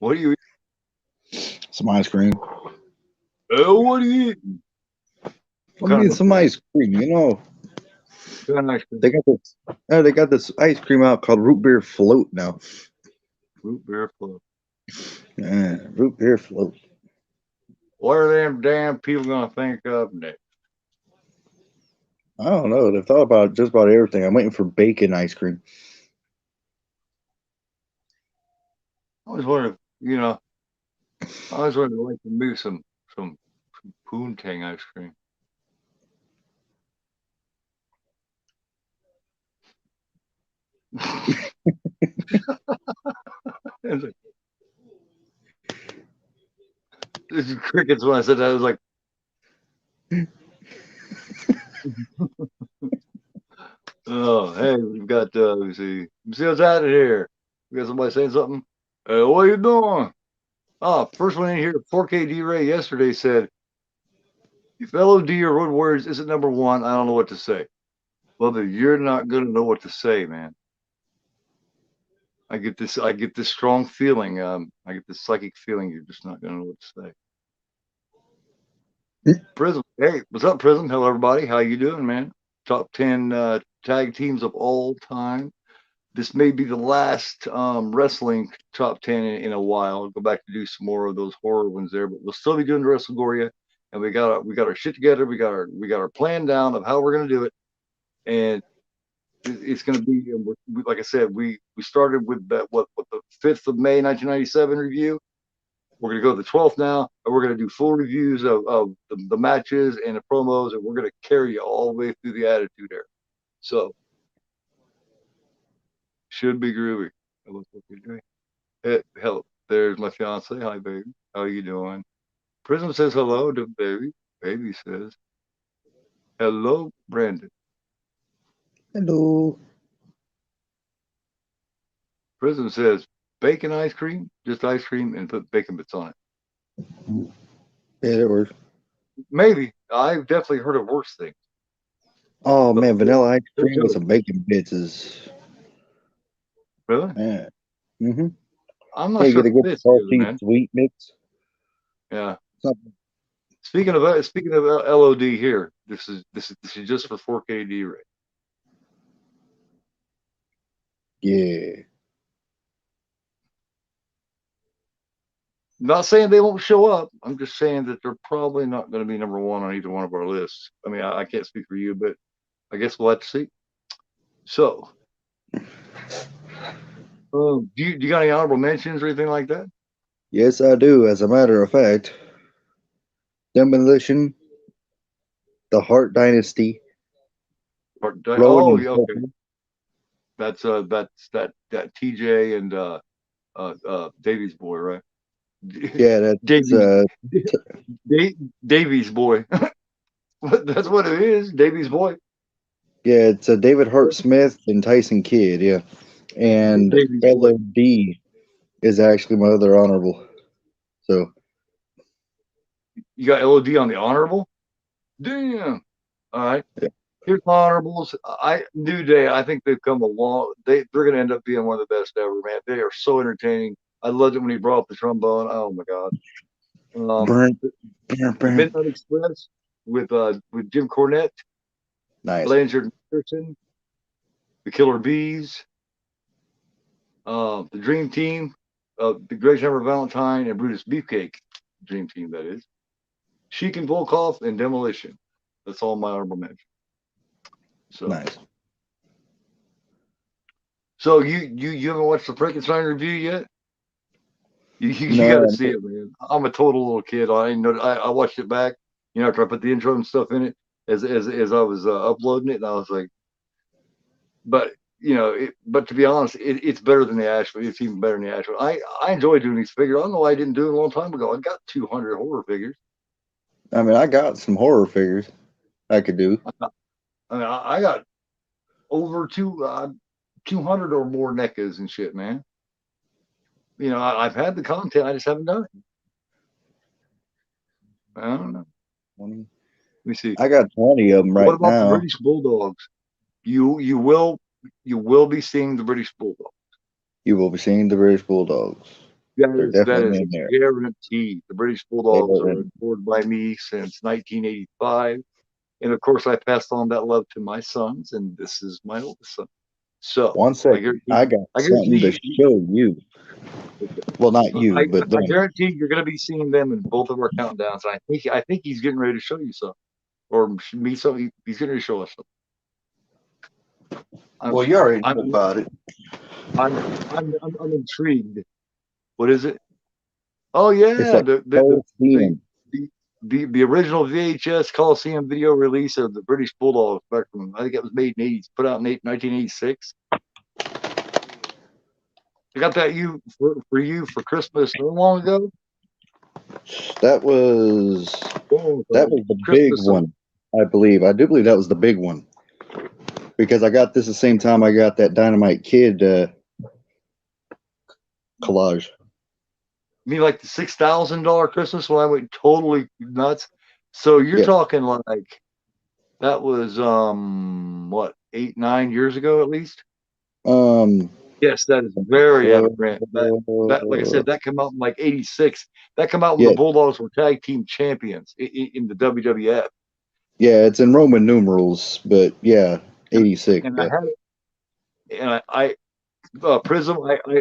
What do you Some ice cream. Oh, what do you eat? What I'm kind getting of some ice cream. ice cream? They got this. They got this ice cream out called root beer float now. Root beer float. Yeah, root beer float. What are them damn people gonna think of next? I don't know. They've thought about just about everything. I'm waiting for bacon ice cream. I always wondered, I always wanted to like to maybe some poontang ice cream. It's like, this is crickets when I said that. I was like, oh, hey, we've got, let me see what's out of here. We got somebody saying something. What are you doing? First one in here, 4KD Ray yesterday said, if LOD or Road Warriors isn't number one, I don't know what to say. Well, then you're not going to know what to say, man. I get this strong feeling. I get this psychic feeling you're just not going to know what to say. Prism, hey, what's up, Prism? Hello, everybody. How you doing, man? Top 10 tag teams of all time. This may be the last wrestling top 10 in a while. I'll go back to do some more of those horror ones there, but we'll still be doing the WrestleGoria, and we got our shit together. We got our plan down of how we're going to do it, and it's going to be like I said. We started with that what the 5th of May 1997 review. We're going to go to the 12th now, and we're going to do full reviews of the matches and the promos, and we're going to carry you all the way through the Attitude Era. So should be groovy. Hey, hello, there's my fiance. Hi, baby. How you doing? Prism says hello to baby. Baby says hello, Brandon. Hello. Prism says bacon ice cream, just ice cream, and put bacon bits on it. Yeah, that works. Maybe I've definitely heard of worse things. Oh But man, vanilla ice don't cream with tell some bacon bits is really. man. Mm-hmm. I'm not Yeah, you sure get if a it good fits either, salty man. sweet mix. Yeah. Something. Speaking of LOD here, this is just for 4KD rate. Yeah. Not saying they won't show up. I'm just saying that they're probably not going to be number one on either one of our lists. I mean, I can't speak for you, but I guess we'll have to see. So, do you got any honorable mentions or anything like that? Yes, I do. As a matter of fact, Demolition, the Hart Dynasty, Rowan Oh, and yeah, okay. Pepper. That's that TJ and Davies boy, right? Yeah, that's Davies Davies boy. That's what it is. Davies boy. yeah, it's David Hart Smith and Tyson Kidd. Yeah, and Davies boy. LOD is actually my other honorable. So You got LOD on the honorable. Damn. All right. Here's my honorables. I New Day. I think they've come a long. They're going to end up being one of the best ever, man. They are so entertaining. I loved it when he brought up the trombone. Oh my god. burn, The, burn, the burn. Midnight Express with Jim Cornette, Nice. Blanchard Pearson, the Killer Bees, the Dream Team, the Greg Hammer Valentine, and Brutus Beefcake. Dream Team, that is. Sheik and Volkov and Demolition. That's all my honorable mention. So, Nice. so you haven't watched the Frankenstein review yet? You got to No, see it, man. I'm a total little kid. I know. I watched it back. After I put the intro and stuff in it, as I was uploading it, and I was like, but but to be honest, it's better than the actual. It's even better than the actual. I enjoy doing these figures. I don't know why I didn't do it a long time ago. I got 200 horror figures. I mean I got some horror figures I could do. I mean, I got over 200 or more NECAs and shit, man. I've had the content. I just haven't done it. I don't know. 20. Let me see. I got 20 of them What right about the now. British Bulldogs? You will be seeing the British Bulldog. You will be seeing the British Bulldogs. They're That definitely is in there. guaranteed. The British They Bulldogs are are in. adored by me since 1985. And of course, I passed on that love to my sons, and this is my oldest son. So One second, I got I something to guarantee, show you. Well, not you, but I them. guarantee you're going to be seeing them in both of our countdowns. I think he's getting ready to show you something, or me something. He's getting ready to show us something. I'm, Well, you already I'm, know about it. I'm intrigued. What is it? Oh It's yeah, that the, Coliseum. the original VHS Coliseum video release of the British Bulldog Spectrum. I think it was made in 80s, put out in 1986. I got that you for Christmas so long ago. That was Oh, that was the big Christmas of one, I believe. I do believe that was the big one because I got this the same time I got that Dynamite Kid collage. me like the $6,000 Christmas when I went totally nuts. So you're Yeah. talking like that was what 8 9 years ago at least. Um. Yes, that is very out uh, of print. That like I said, that came out in like '86. That came out when the yeah. Bulldogs were tag team champions in the WWF. Yeah. It's in Roman numerals, but yeah, And, 86. and I Yeah. had it, and Prism.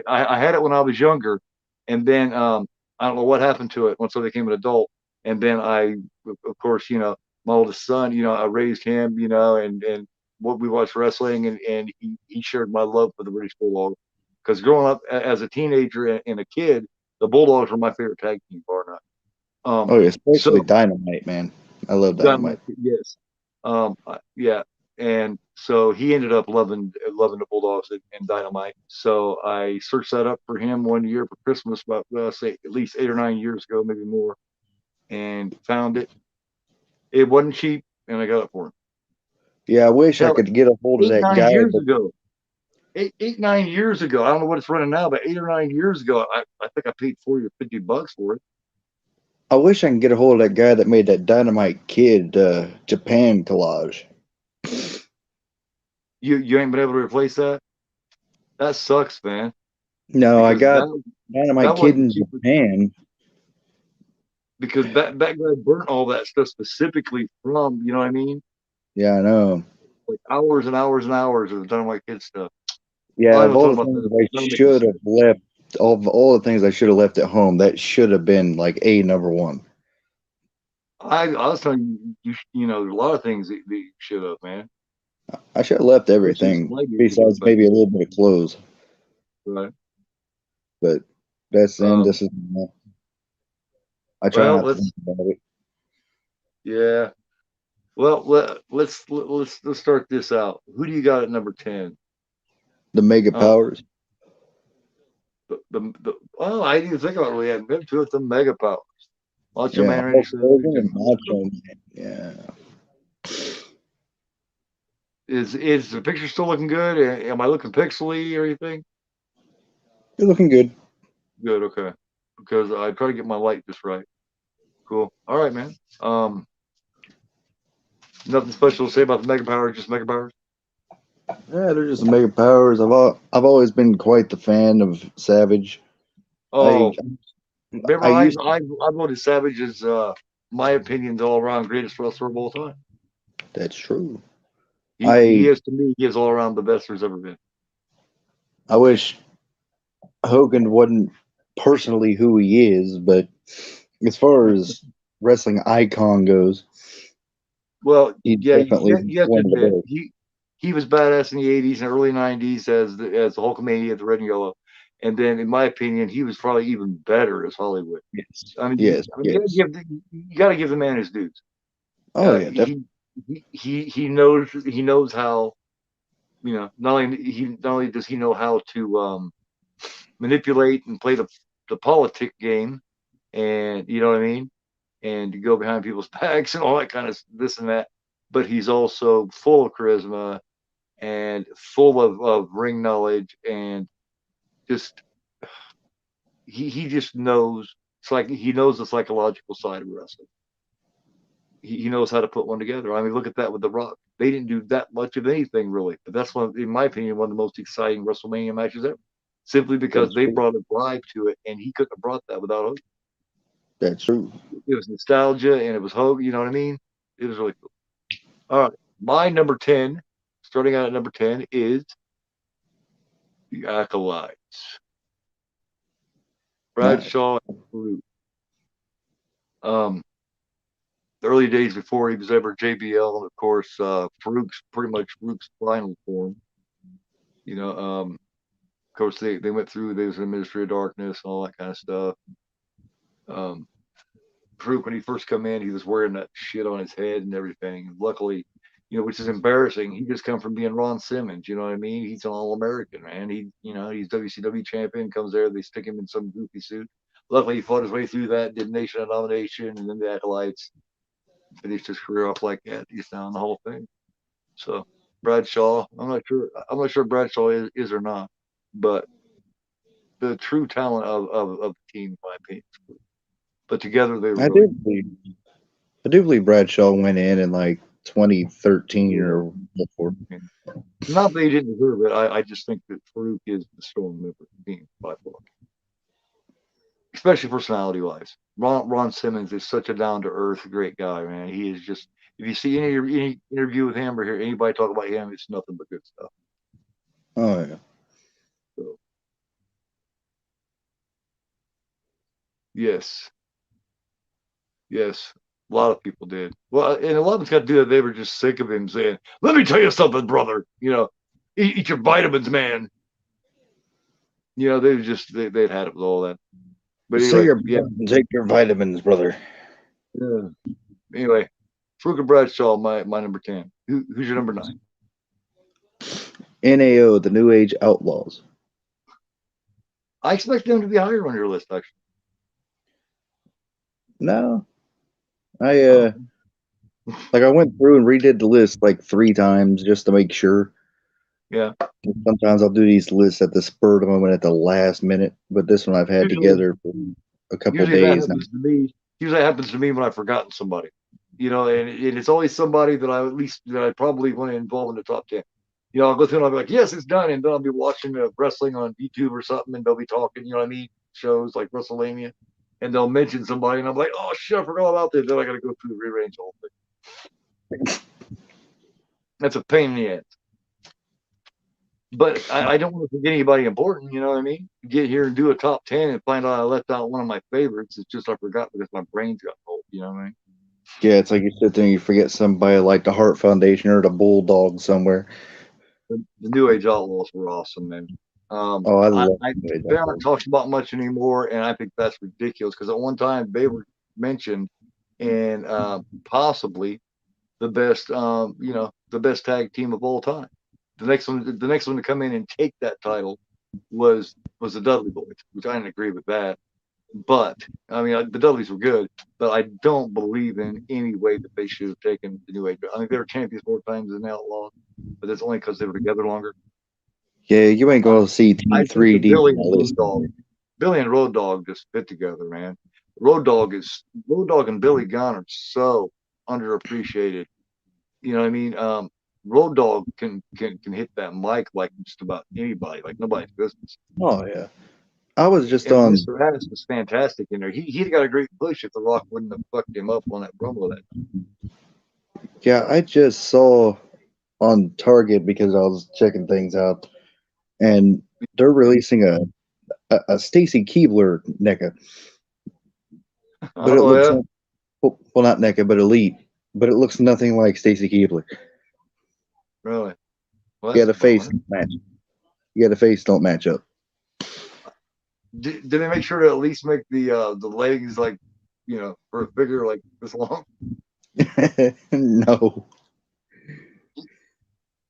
I had it when I was younger, and then I don't know what happened to it once I became an adult. And then of course, my oldest son, I raised him, and what we watched wrestling, and he shared my love for the British Bulldog. Because growing up as a teenager and a kid, the Bulldogs were my favorite tag team, bar none. Oh, yeah, especially So Dynamite, man. I love Dynamite, Dynamite. yes, yeah, and so he ended up loving the Bulldogs and Dynamite. So I searched that up for him one year for Christmas, about say at least 8 or 9 years ago, maybe more, and found it. It wasn't cheap, and I got it for him. Yeah, I wish I Hell, could get a hold of eight that nine guy, years but ago, 8 9 years ago. I don't know what it's running now, but 8 or 9 years ago, I think I paid 40 or 50 bucks for it. I wish I can get a hold of that guy that made that Dynamite Kid Japan collage. You ain't been able to replace that. That sucks, man, No, I because got Dynamite that Kid wasn't in cheap. Japan. Because that guy burnt all that stuff specifically from, you know what I mean? Yeah, I know. Like hours and hours and hours of Dynamite Kid stuff. Yeah, I of don't all talk the about things that. I That'll make you should sick. have left, of all the things I should have left at home, that should have been like a number one. I was telling you, there's a lot of things that you should have, man. I should have left Especially everything some ladies should have besides back maybe a little bit of clothes. then, right? But that's and Um, this is. I try well, not to think about it. yeah. Well, let's start this out. Who do you got at number 10? The mega Um, powers. well, I didn't even think about it really. I've been to it. The Mega Powers, Macho Yeah, Man Randy Hulk Savage, Hogan and and Macho Man. Yeah, is the picture still looking good? Am I looking pixely or anything? you're looking good. Good, okay. Because I try to get my light just right. Cool. All right, man. Nothing special to say about the Mega Powers, just Mega Powers. Yeah, they're just mega powers. I've always been quite the fan of Savage. I Oh, remember I used I voted Savage as my opinion all around greatest wrestler of all time. that's true. He I is to me he is all around the best there's ever been. I wish Hogan wasn't personally who he is, but as far as wrestling icon goes, Well, he's yeah, definitely you have to one of the admit best. he was badass in the '80s and early '90s as the Hulkamania, the Red and Yellow, and then in my opinion he was probably even better as Hollywood. Yes, I mean, yes, yes. you got to give the man his dues. Oh Uh, yeah, definitely. he, he knows how not only does he know how to manipulate and play the politic game, and you know what I mean, and to go behind people's backs and all that kind of this and that, but he's also full of charisma and full of ring knowledge and just he just knows. It's like he knows the psychological side of wrestling. He knows how to put one together. I mean, look at that with The Rock. They didn't do that much of anything really, but that's one, in my opinion, one of the most exciting WrestleMania matches ever. simply because That's they true. brought a bribe to it, and he couldn't have brought that without Hogan. That's true. It was nostalgia, and it was Hogan. You know what I mean? It was really cool. All right, my number 10, starting out at number 10, is the Acolytes. Nice. Bradshaw and Farouk. Um, the early days before he was ever JBL, and of course, Farouk's pretty much Farouk's final form. You know, of course, they went through, they was in the Ministry of Darkness and all that kind of stuff. Um, Farouk, when he first come in, he was wearing that shit on his head and everything. Luckily, which is embarrassing. He just come from being Ron Simmons. You know what I mean? He's an All American, man. He's WCW champion. Comes there, they stick him in some goofy suit. Luckily, he fought his way through that, did Nation of Domination, and then the Acolytes. Finished his career off like that. He's now in the Hall of Fame. So Bradshaw, I'm not sure. I'm not sure Bradshaw is or not, but the true talent of the team, in my opinion. But together they were I really do believe I do believe Bradshaw went in like 2013 good. or before. Yeah. Not that he didn't deserve it. I just think that Farouk is the strong member of the team by far, especially personality wise. Ron Simmons is such a down to earth, great guy, man. He is just. If you see any interview with him or hear anybody talk about him, it's nothing but good stuff. Oh yeah. So yes, yes, a lot of people did. Well, and a lot of it's got to do that they were just sick of him saying, "Let me tell you something, brother. Eat your vitamins, man." They just they'd had it with all that. But Say anyway, your yeah, prayers and take your vitamins, brother. yeah. Anyway, Fruka Bradshaw, my number 10. Who's your number 9? NAO, the New Age Outlaws. I expect them to be higher on your list, actually. No, I Oh, like I went through and redid the list like 3 times just to make sure. yeah. Sometimes I'll do these lists at the spur of the moment at the last minute, but this one I've had Usually, together for a couple usually that days now. happens to me. Usually that happens to me when I've forgotten somebody. And it's always somebody that I probably want to involve in the top 10. I'll go through and I'll be like, yes, it's done. And then I'll be watching wrestling on YouTube or something, and they'll be talking, you know what I mean? Shows like WrestleMania. And they'll mention somebody, and I'm like, oh, shit, I forgot about this. Then I got to go through the rearrange the whole thing. That's a pain in the ass. But I don't want to forget anybody important, you know what I mean? Get here and do a top 10 and find out I left out one of my favorites. It's just I forgot because my brain's got old, you know what I mean? Yeah, it's like you sit there and you forget somebody like the Heart Foundation or the Bulldog somewhere. The New Age Outlaws were awesome, man. Oh, I I, love I New Age they aren't Outlaws. talked about much anymore, and I think that's ridiculous because at one time they were mentioned and possibly the best tag team of all time. The next one to come in and take that title was the Dudley Boys, which I didn't agree with that. But I mean, the Dudleys were good, but I don't believe in any way that they should have taken the New Age. I mean, they were champions 4 times as an outlaw, but that's only because they were together longer. Yeah, you ain't Uh, going to see I Team think that 3D on my list. Billy and Road Dog just fit together, man. Road Dog and Billy Gunn are so underappreciated. You know what I mean? Road Dog can hit that mic like just about anybody, like nobody's business. Oh, yeah. I was just And on, Mr. Ass was fantastic in there. He'd got a great push if The Rock wouldn't have fucked him up on that promo that yeah, I just saw on Target because I was checking things out, and they're releasing a Stacy Keebler NECA, time. but it Oh looks, yeah, well, not NECA, but Elite, but it looks nothing like Stacy Keebler. really? Well, Yeah, that's a the face bummer. don't match. Yeah, the face don't match up. Did they make sure to at least make the legs like for a figure like this long? No.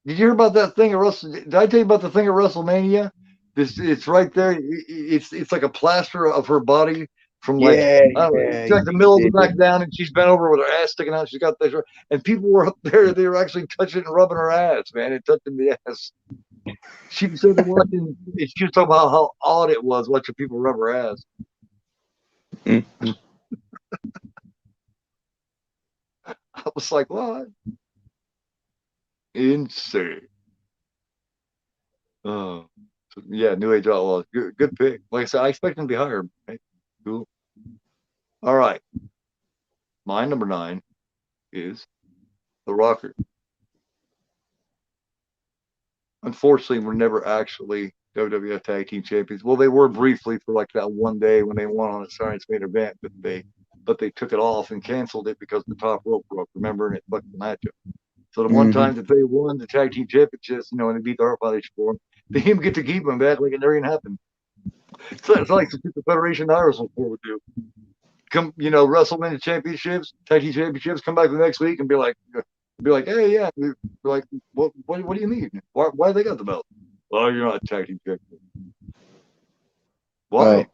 Did you hear about that thing at Russell? Did I tell you about the thing at WrestleMania? It's right there. It's like a plaster of her body from like Yeah, I don't know, yeah, it's like the you middle of the did. back down, and she's bent over with her ass sticking out. She's got this, and people were up there. They were actually touching and rubbing her ass, man, and touching the ass. She was sitting there watching. She was talking about how odd it was watching people rub her ass. Mm. I was like, what? Insane. Oh. So, yeah, New Age Outlaws. Good pick. Like I said, I expect them to be higher. Right? Cool. All right. My number 9 is the Rockers. Unfortunately, were never actually WWF Tag Team Champions. Well, they were briefly for like that one day when they won on a Science Made event, but they took it off and canceled it because the top rope broke. Remember, and it fucked the matchup. So the one Hmm. time that they won the tag team championships, and they beat the Hart Foundation for them, they didn't get to keep them back like it never even happened. So it's like the Federation I wrestled for would do. Come, wrestle in the championships, tag team championships, come back the next week and be like, hey, yeah, be like, what do you mean? Why they got the belt? Oh, you're not a tag team champion. Why? Oh,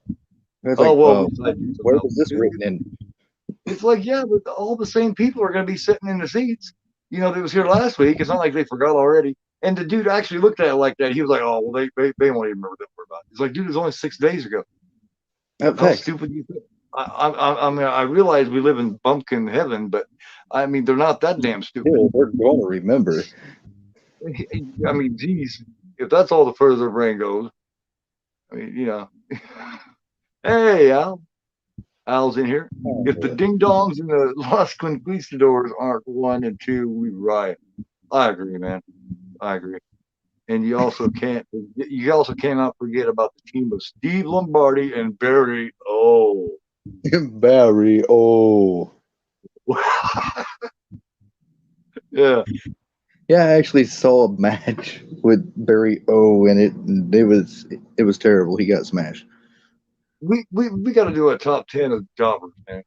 it's Oh, like, well, we decided to do something where else. was this written in? It's like, yeah, but all the same people are going to be sitting in the seats. That was here last week. It's not like they forgot already. And the dude actually looked at it like that. He was like, oh, well, they won't even remember that we're about. It's like, dude, it was only 6 days ago. How Facts. stupid do you think? I mean, I realize we live in bumpkin heaven, but I mean, they're not that damn stupid. Still, we're going to remember. I mean, geez, if that's all the further the brain goes, I mean, hey, Al's in here. If the ding dongs and the Los Conquistadors aren't 1 and 2, we riot. I agree, man. I agree. And you also cannot forget about the team of Steve Lombardi and Barry. Oh, Barry, oh. yeah. Yeah, I actually saw a match with Barry O and it was terrible. He got smashed. We got to do a top 10 of jobbers, man.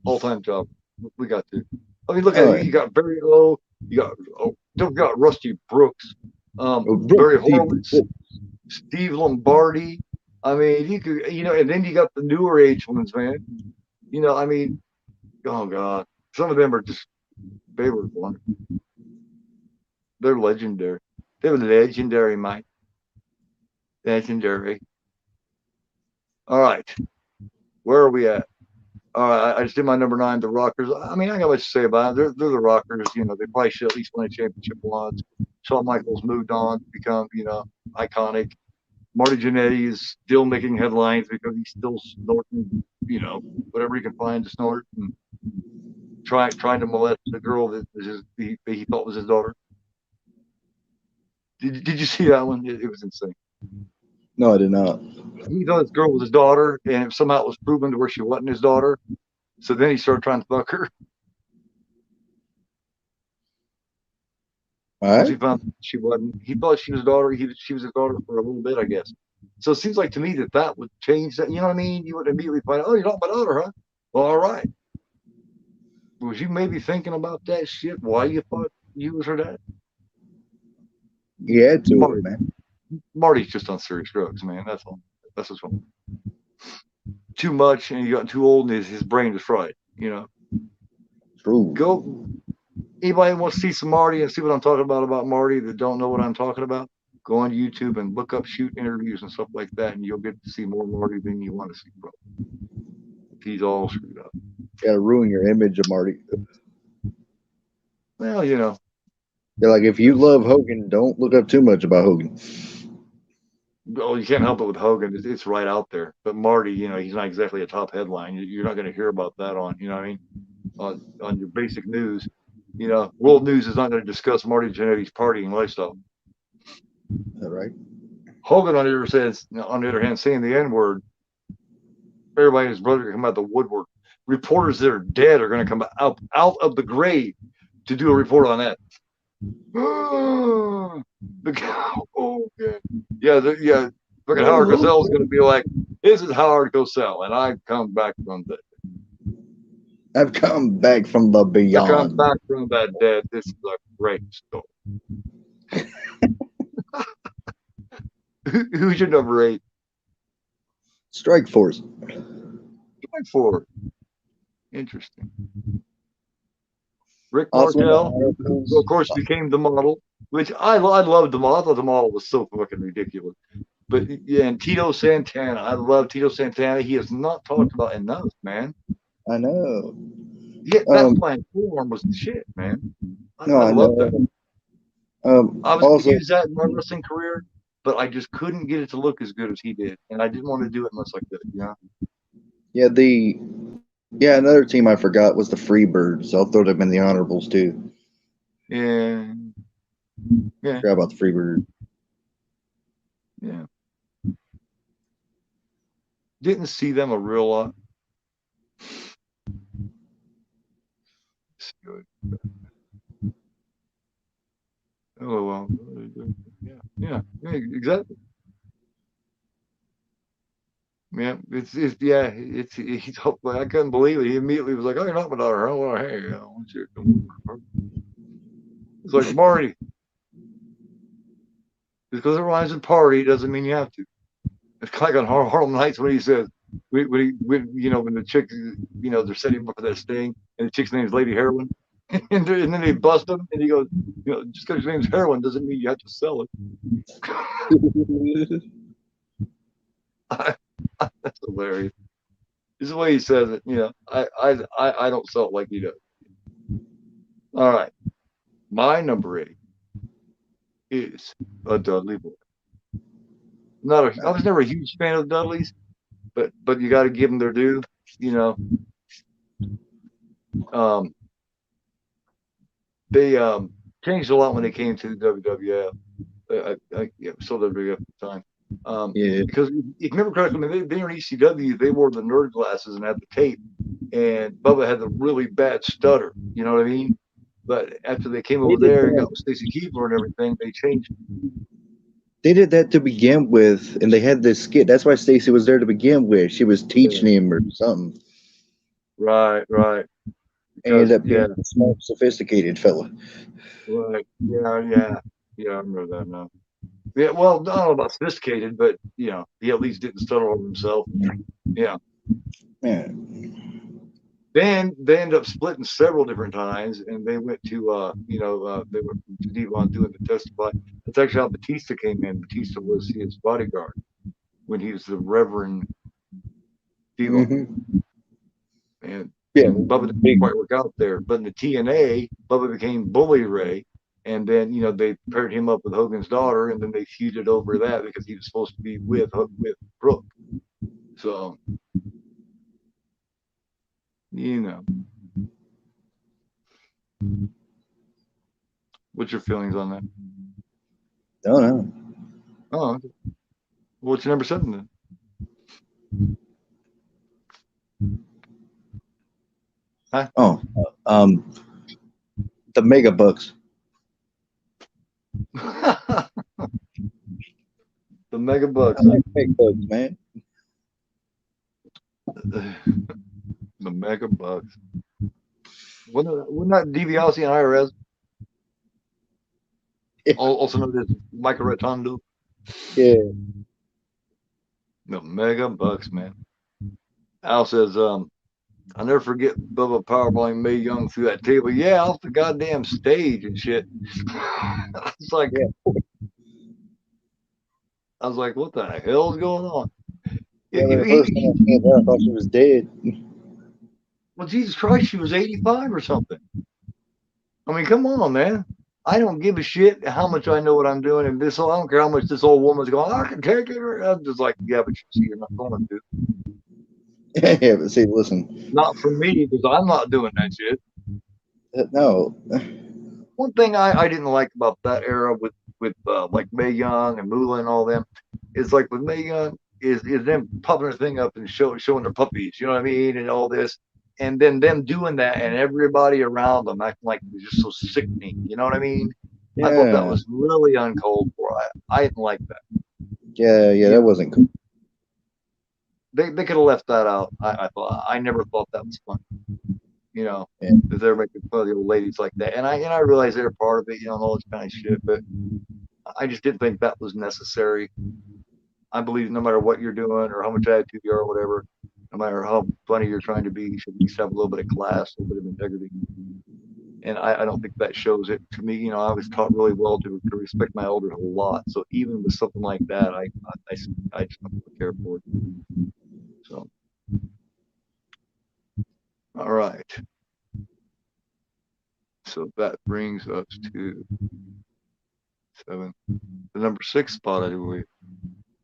All time jobbers. We got to. I mean, look at Oh, it. You got Barry O. Don't got Rusty Brooks, Barry Horowitz, Steve Lombardi. I mean, you could, and then you got the newer age ones, man. I mean, oh God, some of them are just they were wonderful. They're legendary. They were legendary, Mike. Legendary. All right, where are we at? All right, I just did my number 9, the Rockers. I mean, I got much to say about it. They're the Rockers. They probably should at least win a championship once. Shawn Michaels moved on to become, iconic. Marty Jannetty is still making headlines because he's still snorting, whatever he can find to snort and trying to molest the girl that he thought was his daughter. Did you see that one? It was insane. no, I did not. He thought this girl was his daughter, and somehow it was proven to where she wasn't his daughter. So then he started trying to fuck her. All Once he right. found she wasn't, he thought she was his daughter. She was his daughter for a little bit, I guess. So it seems like to me that would change that. You know what I mean? You would immediately find, oh, you're not my daughter, huh? Well, all right. Was you maybe thinking about that shit? Why you thought you was her dad? He had to, Marty, man. Marty's just on serious drugs, man. That's all. That's what's wrong. Too much, and he got too old, and his brain is fried. True. Go. Anybody wants to see some Marty and see what I'm talking about Marty that don't know what I'm talking about? Go on YouTube and look up shoot interviews and stuff like that, and you'll get to see more Marty than you want to see, bro. He's all screwed up. Gotta ruin your image of Marty. Well, They're like, if you love Hogan, don't look up too much about Hogan. you can't help it with Hogan. It's right out there. But Marty, he's not exactly a top headline. You're not going to hear about that on, you know what I mean, on your basic news. World News is not going to discuss Marty Jannetty's partying lifestyle. All right. Hogan, on the other hand, saying the N word, everybody and his brother can come out the woodwork. Reporters that are dead are going to come out of the grave to do a report on that. Yeah. Look at Howard Cosell is going to be like, this is Howard Cosell, and I've come back from the I've come back from the I come beyond. back from that dead. This is a great story. Who's your number 8? Strike Force. Strike Force. Interesting. Rick Also, Martel, who of course became the model, which I loved the model. I thought the model was so fucking ridiculous. But yeah, and Tito Santana. I love Tito Santana. He is not talked about enough, man. I know. Yeah, that flying forearm was the shit, man. No, I I love that. know. I was going to Also, use that in my wrestling career, but I just couldn't get it to look as good as he did, and I didn't want to do it unless I could. You know? Yeah, another team I forgot was the Freebirds. I'll throw them in the honorables too. Yeah, yeah, Forgot about the Freebirds. yeah. Didn't see them a real lot. Oh well, yeah, exactly. Yeah, he's I couldn't believe it. He immediately was like, "Oh, you're not my daughter, huh? Well, hey, I want you to come over." It's like Marty, because everyone's a party doesn't mean you have to. It's like on Harlem Nights when he says, when the chick, they're setting him up for that sting, and the chick's name is Lady Heroin, and then they bust him, and he goes, just because your name's Heroin doesn't mean you have to sell it. That's hilarious. This is the way he says it. I don't sell it like he does. All right, my number 8 is a Dudley boy. I was never a huge fan of Dudleys, but you got to give them their due. You know, um, they changed a lot when they came to the WWF. Yeah, still WWF at the time. Yeah, Because if you remember correctly, when they were in ECW, they wore the nerd glasses and had the tape, and Bubba had the really bad stutter. You know what I mean? But after they came they over did there and that. got with Stacy Keibler and everything, they changed. They did that to begin with, and they had this skit. That's why Stacy was there to begin with. She was teaching Yeah. him or something. Right, right. And he ended Because up being a smart, sophisticated fella. right, yeah. I remember that now. Yeah, well, I don't know about sophisticated, but he at least didn't stutter over himself. Yeah. Yeah. Then they ended up splitting several different times, and they went to they went to Devon doing the testify. That's actually how Batista came in. Batista was his bodyguard when he was the Reverend Devon, Hmm. and Yeah. Bubba didn't Big. quite work out there. But in the TNA, Bubba became Bully Ray, and then they paired him up with Hogan's daughter, and then they feuded over that because he was supposed to be with Brooke. So you know, what's your feelings on that? I don't know. Oh, okay. What's your number 7 then? Huh? Oh, um, the Mega Bucks. The Mega Bucks, I huh? like Mega Bucks, man. The Mega Bucks. Wasn't that DiBiase and IRS, also known as Michael Rotundo? Yeah. The Mega Bucks, man. Al says, I'll never forget Bubba powerballing Mae Young through that table. Yeah, off the goddamn stage and shit. It's like, Yeah. I was like, what the hell is going on? Yeah, when the first time I came out, I thought she was dead. Well, Jesus Christ, she was 85 or something. I mean, come on, man. I don't give a shit how much I know what I'm doing, and I don't care how much this old woman's going. I can take it. I'm just like, yeah, but you see, you're not going to. Yeah, but see, listen, Not for me because I'm not doing that shit. no, One thing I didn't like about that era with like Mae Young and Moolah and all them is like with Mae Young is them popping their thing up and showing their puppies, you know what I mean, and all this, and then them doing that and everybody around them acting like it was just so sickening, you know what I mean? I thought that yeah, was really uncalled for. I didn't like that. yeah, You that know, wasn't cool. they could have left that out. I thought I never thought that was fun. You know, Yeah, that they're making fun of the old ladies like that, and I realize they're part of it, and all this kind of shit, but I just didn't think that was necessary. I believe no matter what you're doing or how much attitude you are or whatever, no matter how funny you're trying to be, you should at least have a little bit of class, a little bit of integrity. And I don't think that shows it to me. I was taught really well to respect my elders a lot. So even with something like that, I just don't really care for it. So, all right. So that brings us to 7. The number 6 spot, I believe.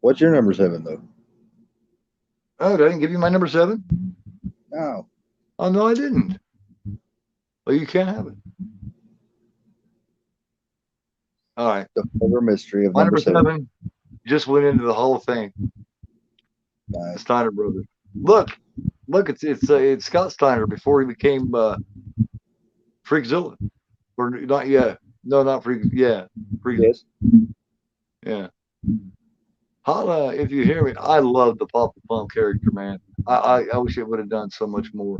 What's your number 7 though? Oh, did I didn't give you my number 7? No. Oh, no, I didn't. Well, you can't have it. All right. The Horror Mystery of My number number 7. 7 just went into the Hall of Fame. The Nice. Steiner brothers. Look, it's Scott Steiner before he became Freakzilla, or not yet. No, not Freak. Yeah, Freak. Yes. Yeah. Holla if you hear me. I love the Papa Pump character, man. I wish it would have done so much more.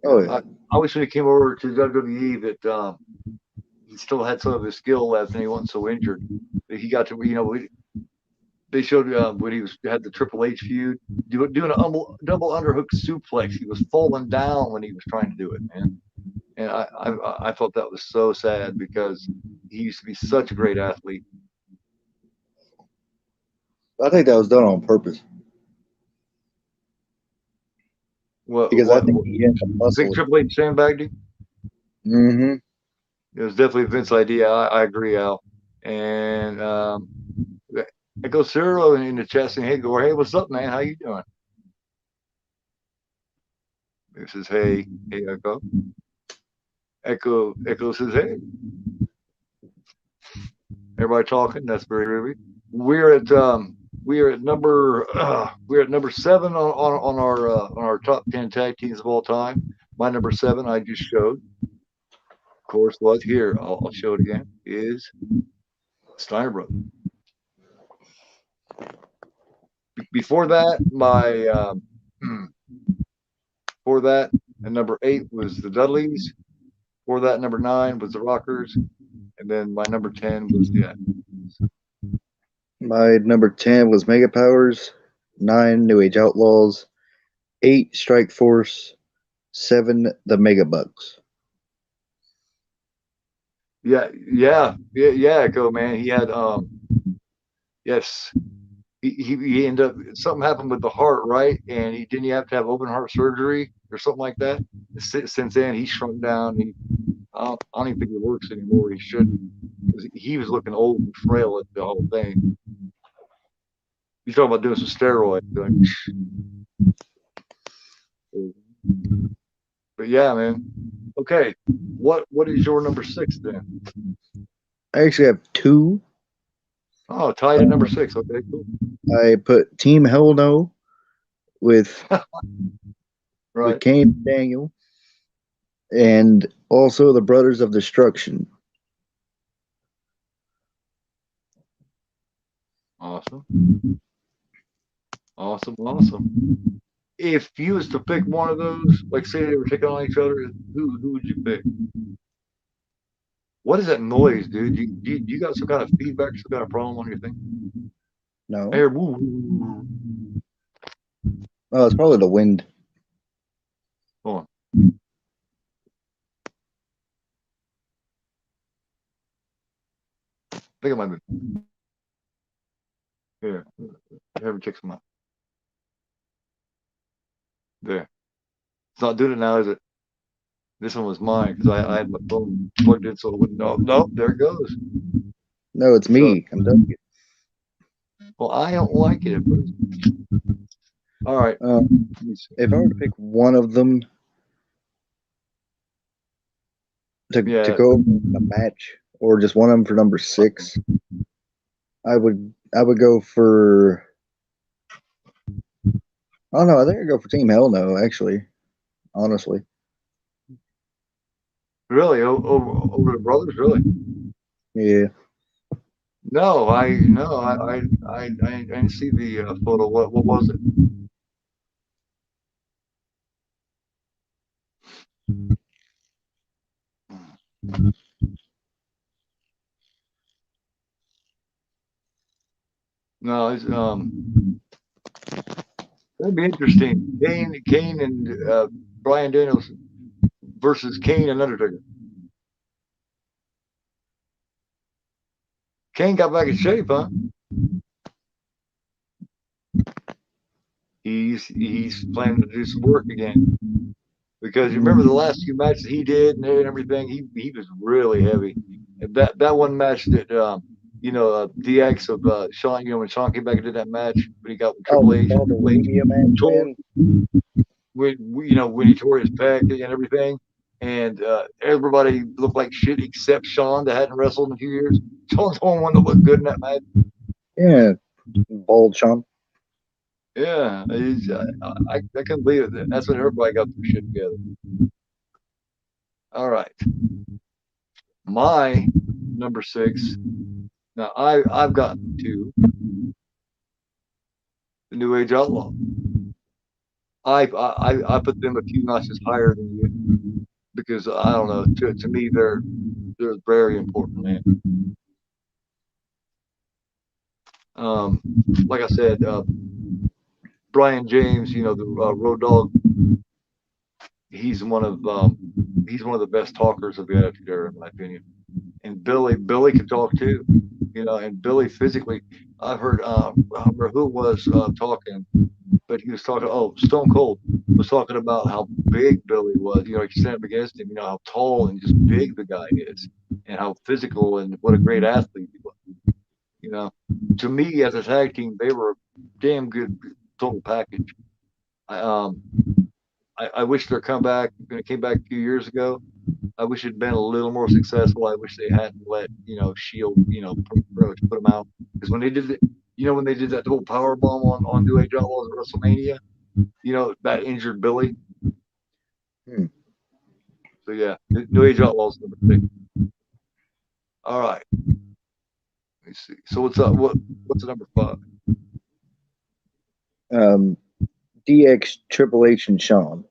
Oh yeah. I wish when he came over to WWE that he still had some of his skill left and he wasn't so injured. That he got to, they showed when he had the Triple H feud, doing a double underhook suplex. He was falling down when he was trying to do it, man. And I thought that was so sad because he used to be such a great athlete. I think that was done on purpose What because I what, think what he had the you think muscle. Triple H sandbagged him? Mm-hmm. It was definitely Vince's idea. I agree, Al. And Echo Ciro in the chat saying, "Hey, Gore, hey, what's up, man? How you doing?" He says, "Hey, Echo." Echo says, "Hey." Everybody talking. That's very rude. We're at number 7 on our top 10 tag teams of all time. My number 7 I just showed. Of course, was here. I'll show it again. Is Steiner Brothers. Before that, before that, and number 8 was the Dudleys. Before that, number 9 was the Rockers, and then my number 10 was the My number 10 was Mega Powers, 9 New Age Outlaws, 8 Strike Force, 7 the Mega Bucks. yeah, Echo man. He had yes, he ended up something happened with the heart, right? And he didn't have to have open heart surgery or something like that. Since then, he shrunk down. I don't even think he works anymore. He shouldn't. He was looking old and frail at the whole thing. You talking about doing some steroids? But yeah, man. Okay, what is your number 6 then? I actually have 2. Oh, tied at number 6. Okay, cool. I put Team Hell No with Right. Kane and Daniel, and also the Brothers of Destruction. Awesome. Awesome. If you was to pick one of those, like say they were taking on each other, who would you pick? What is that noise, dude? You got some kind of feedback, some kind of problem on your thing? No. I hear woo, woo, woo. Oh, it's probably the wind. Hold on. I think it might be. Here, have me check some out. There. It's not doing it now, is it? This one was mine because I had my phone plugged in so it wouldn't. Oh, no, there it goes. No, it's me. I'm done. Well, I don't like it. All right. If I were to pick one of them to go in a match, or just one of them for number 6, I would go for. Oh no, I think I'd go for Team Hell No. Actually, honestly. Really, over the brothers, really? Yeah. No, I didn't see the photo. What was it? No, it's that'd be interesting. Kane and Brian Danielson versus Kane and Undertaker. Kane got back in shape, huh? He's planning to do some work again because you remember the last few matches he did and everything. He was really heavy. That one match that DX of Sean, when Sean came back and did that match, when he got with Oh, Triple H, all and the Triple H Mania match, tore man. when he tore his pec and everything, and everybody looked like shit except Sean that hadn't wrestled in a few years. Sean's the only one that looked good in that match. Yeah, bald Sean. Yeah, I couldn't believe it. That's when everybody got their shit together. All right, my number six. Now I've got two. The New Age Outlaw. I put them a few notches higher than you because I don't know. To me, they're very important, man. Um, like I said, Brian James, the Road Dog, he's one of he's one of the best talkers of the Attitude Era, in my opinion. And Billy could talk too, and Billy physically, I've heard, I don't remember who was talking, but he was talking. Oh, Stone Cold was talking about how big Billy was. You stand up against him. How tall and just big the guy is, and how physical and what a great athlete he was. You know, to me as a tag team, they were a damn good total package. I um I wish their comeback when it came back a few years ago. I wish it'd been a little more successful. I wish they hadn't let Shield pretty much put them out because when they did it, when they did that double power bomb on New Age Outlaws at WrestleMania, that injured Billy. Hmm. So yeah, New Age Outlaws number six. All right, let me see. So what's up? What's the number five? Um, DX, Triple H, and Sean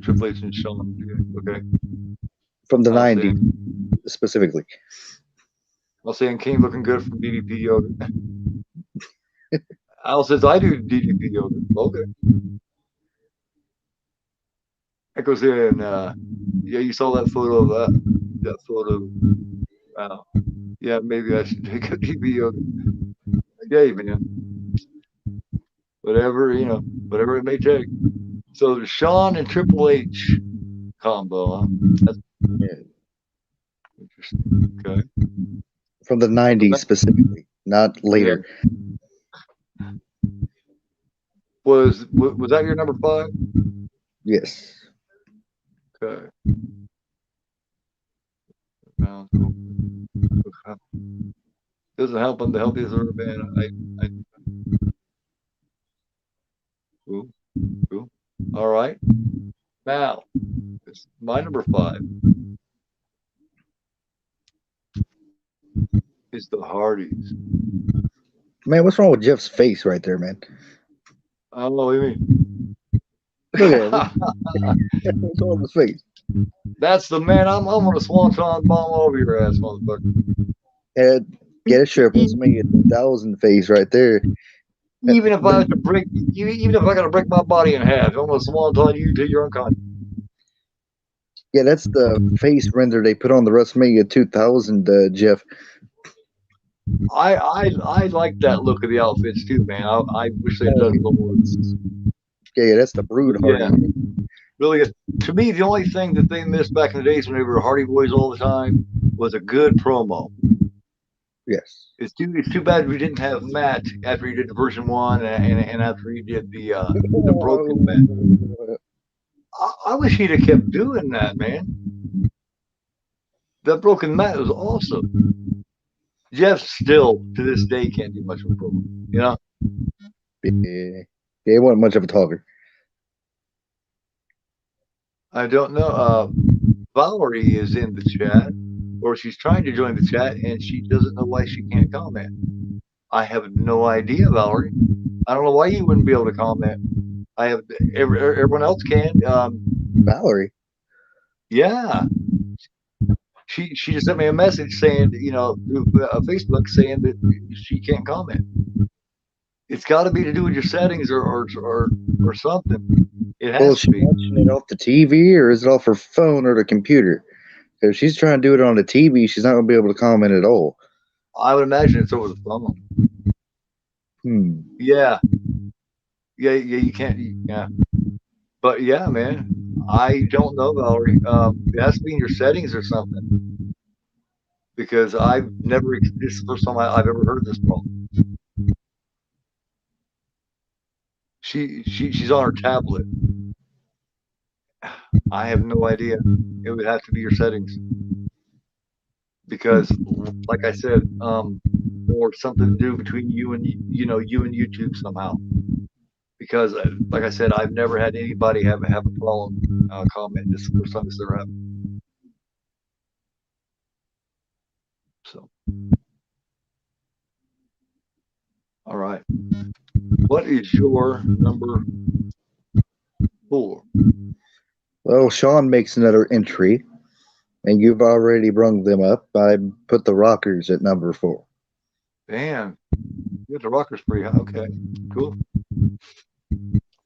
Triple H and Shawn. Okay, from the I'll '90s say specifically. I'll say Kane looking good from DDP yoga. Al says I do DDP yoga. Okay, that goes in. Yeah, you saw that photo of that photo. Wow. Yeah, maybe I should take a DDP yoga. Okay, man. Whatever it may take. So the Shawn and Triple H combo, huh? That's Yeah. interesting. Okay. From the So '90s that, specifically, not yeah, later. was that your number five? Yes. Okay. Doesn't help on the healthiest ever been. I cool, cool. All right. Now, it's my number five is the Hardys. Man, what's wrong with Jeff's face right there, man? I don't know what you Look at it. mean. What's wrong with his face? That's the man. I'm gonna swanton bomb over your ass, motherfucker. And get a triples, make it 2,000 face right there. Even if I have to break, even if I gotta break my body in half, I'm gonna swanton you till you're unconscious. Yeah, that's the face render they put on the WrestleMania 2000, Jeff. I like that look of the outfits too, man. I wish they'd done a little more. Yeah, that's the Brood Hardy. Yeah, really. To me, the only thing that they missed back in the days when they were Hardy Boys all the time was a good promo. Yes. It's too bad we didn't have Matt after he did the version one and after he did the broken Matt. I wish he'd have kept doing that, man. That broken Matt was awesome. Jeff still to this day can't do much of a promo. Yeah, he wasn't much of a talker. I don't know. Valerie is in the chat, or she's trying to join the chat, and she doesn't know why she can't comment. I have no idea, Valerie. I don't know why you wouldn't be able to comment. I have everyone else can. Valerie. Yeah, she just sent me a message saying, through Facebook saying that she can't comment. It's got to be to do with your settings or something. It Well, has is to she be. watching it off the TV or is it off her phone or the computer? If she's trying to do it on the TV, she's not going to be able to comment at all. I would imagine it's over the phone. Hmm. Yeah, yeah. You can't. Yeah, but yeah, man. I don't know, Valerie. It has to be in your settings or something because I've never. This is the first time I've ever heard this problem. She's on her tablet. I have no idea. It would have to be your settings because, like I said, or something to do between you and you and YouTube somehow. Because, like I said, I've never had anybody have a problem comment. This is the first time this ever happened. So, all right. What is your number 4? Well, Sean makes another entry, and you've already brung them up. I put the Rockers at number 4. Damn, you got the rockers pretty high. Okay, cool.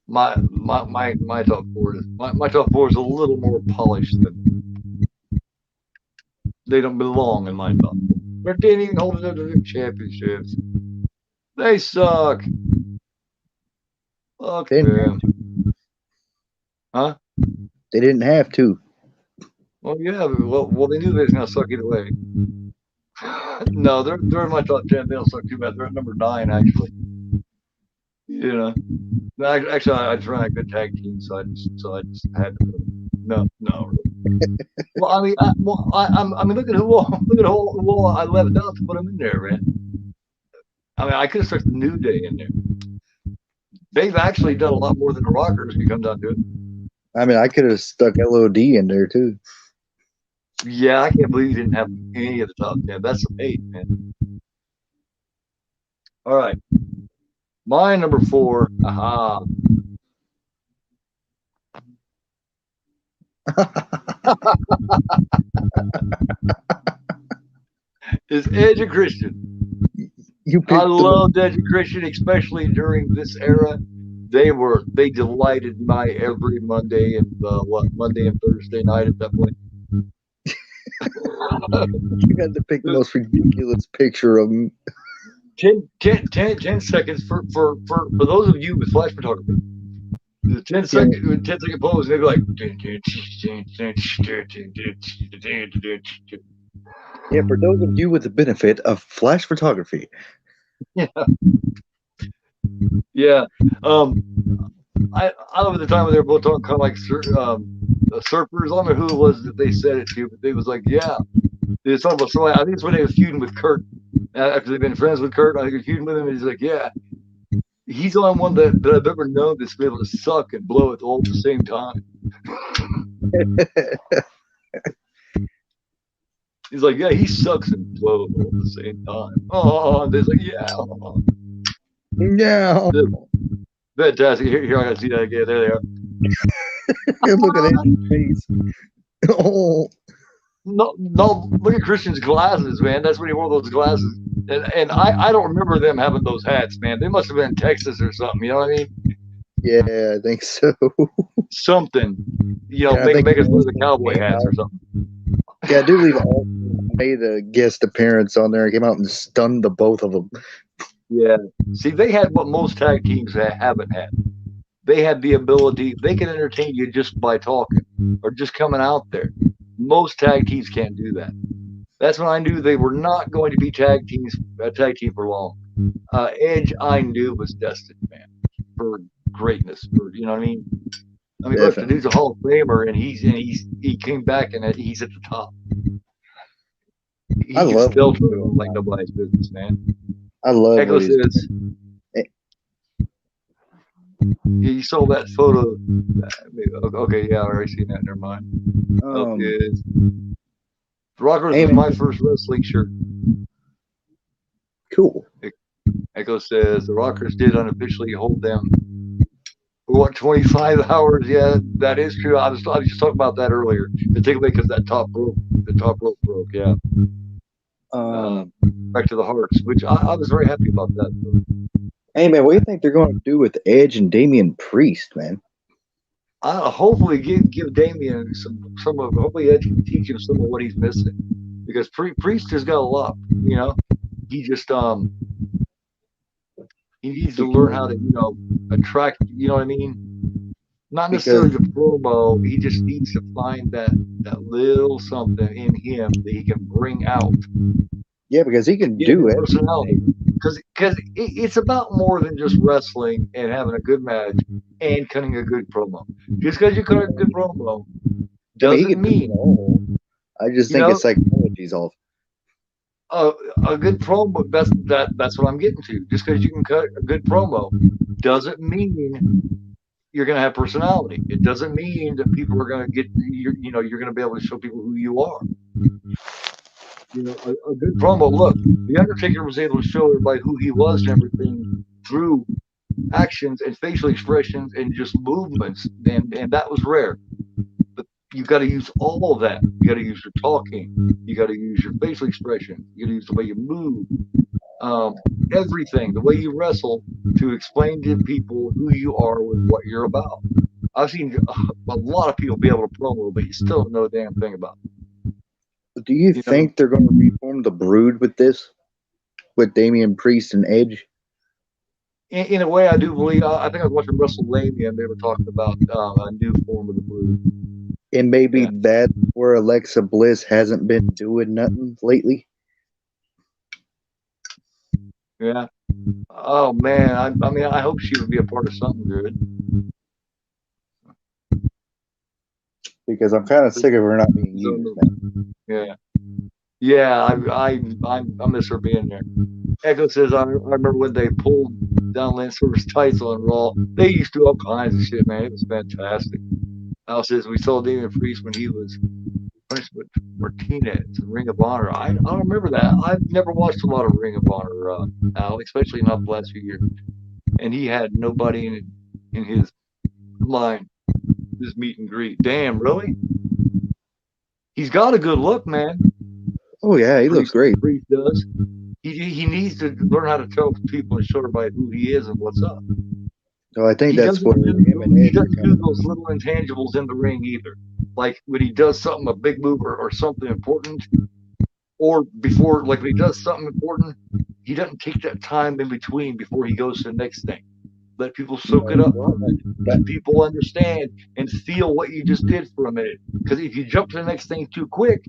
My top 4 is my top 4 is a little more polished than they don't belong in my top 4. But they didn't even hold it up to the championships. They suck. Fuck They didn't them. have to. Huh? They didn't have to. Well, yeah. Well, they knew they was gonna suck either way. No, they're in my top 10. They don't suck too bad. They're at number 9 actually. You know. Actually, I just ran a good tag team, so I just had to. No. Well, I mean, I mean, look at who all I left out to put them in there, man. I mean, I could have stuck the New Day in there. They've actually done a lot more than the Rockers. If you come down to it. I mean, I could have stuck LOD in there too. Yeah, I can't believe you didn't have any of the top 10. That's amazing, man. All right, my number 4. Aha. Is Edge and Christian. You I picked the loved Edge and Christian, especially during this era. They delighted my every Monday and Monday and Thursday night at that point. you had to pick the most ridiculous picture of them. 10 seconds for those of you with flash photography. The 10-second pose, they'd be like. Yeah, for those of you with the benefit of flash photography. Yeah. Yeah. I love at the time when they were both talking kind of like surfers. I don't know who it was that they said it to, but they was like, yeah. They was talking about somebody. I think it's when they was feuding with Kurt. After they've been friends with Kurt, I think he was feuding with him, and he's like, yeah. He's the only one that I've ever known that's been able to suck and blow it all at the same time. He's like, yeah, he sucks and blows all at the same time. Oh, and he's like, yeah. Yeah. Fantastic. Here I gotta see that again. There they are. Look at Edge's face. Oh. No, look at Christian's glasses, man. That's when he wore those glasses. And I don't remember them having those hats, man. They must have been in Texas or something. You know what I mean? Yeah, I think so. Something. You know, Yeah, make us wear the cowboy hats or something. Yeah, I do believe all made a guest appearance on there and came out and stunned the both of them. Yeah. See, they had what most tag teams haven't had. They had the ability, they can entertain you just by talking or just coming out there. Most tag teams can't do that. That's when I knew they were not going to be tag team for long. Edge, I knew was destined, man, for greatness. You know what I mean? I mean, look, the dude's a Hall of Famer, and he came back and he's at the top. He can still throw like nobody's business, man. I love Echo says, you saw that photo. Okay, yeah, I already seen that. Never mind. The Rockers was my first wrestling shirt. Cool. Echo says the Rockers did unofficially hold them for what 25 hours. Yeah, that is true. I was just talking about that earlier. Particularly because the top rope broke. Yeah. Back to the Hearts, which I was very happy about that. Hey man, what do you think they're going to do with Edge and Damian Priest, man? Hopefully give Damian some of hopefully Edge can teach him some of what he's missing, because Priest has got a lot. You know, he just he needs to learn how to attract. You know what I mean? Not necessarily because the promo. He just needs to find that little something in him that he can bring out, yeah, because he can give him do personality. everything. Because it's about more than just wrestling and having a good match and cutting a good promo. Just because you cut a good promo I mean, he doesn't can do it mean, all. I just you think his know, psychology's off. a, a good promo. That's what I'm getting to. Just because you can cut a good promo doesn't mean you're going to have personality. It doesn't mean that people are going to get you're going to be able to show people who you are. A good promo. Look, the Undertaker was able to show everybody who he was and everything through actions and facial expressions and just movements, and that was rare. But you got to use all of that. You got to use your talking. You got to use your facial expression. You got to use the way you move. Um, Everything, the way you wrestle, to explain to people who you are with what you're about. I've seen a lot of people be able to promo, but you still don't know a damn thing about Do you it. You know, think they're going to reform the Brood with this, with Damian Priest and Edge? in a way, I do believe. I think I was watching WrestleMania, and they were talking about a new form of the Brood. And maybe Yeah, that's where Alexa Bliss hasn't been doing nothing lately. yeah. Oh man, I mean, I hope she would be a part of something good. Because I'm kind of sick of her not being used, So, man. yeah, yeah. I miss her being there. Echo says, I remember when they pulled down Lance Archer's tights on Raw. They used to do all kinds of shit, man. It was fantastic. Al says, we saw Damian Priest when he was punished with Martinez in Ring of Honor. I don't remember that. I've never watched a lot of Ring of Honor, Al, especially not the last few years. And he had nobody in his line, this meet and greet. Damn, really? He's got a good look, man. Oh yeah, he looks Priest, great. Priest does. He needs to learn how to tell people and show everybody who he is and what's up. So I think He that's where doesn't him do and he Edge are doesn't do coming those in. little intangibles in the ring either. Like when he does something, a big move or something important, or before, like when he does something important, he doesn't take that time in between before he goes to the next thing. Let people soak it No, up for well, a minute. Let people understand and feel what you just did for a minute. Because if you jump to the next thing too quick,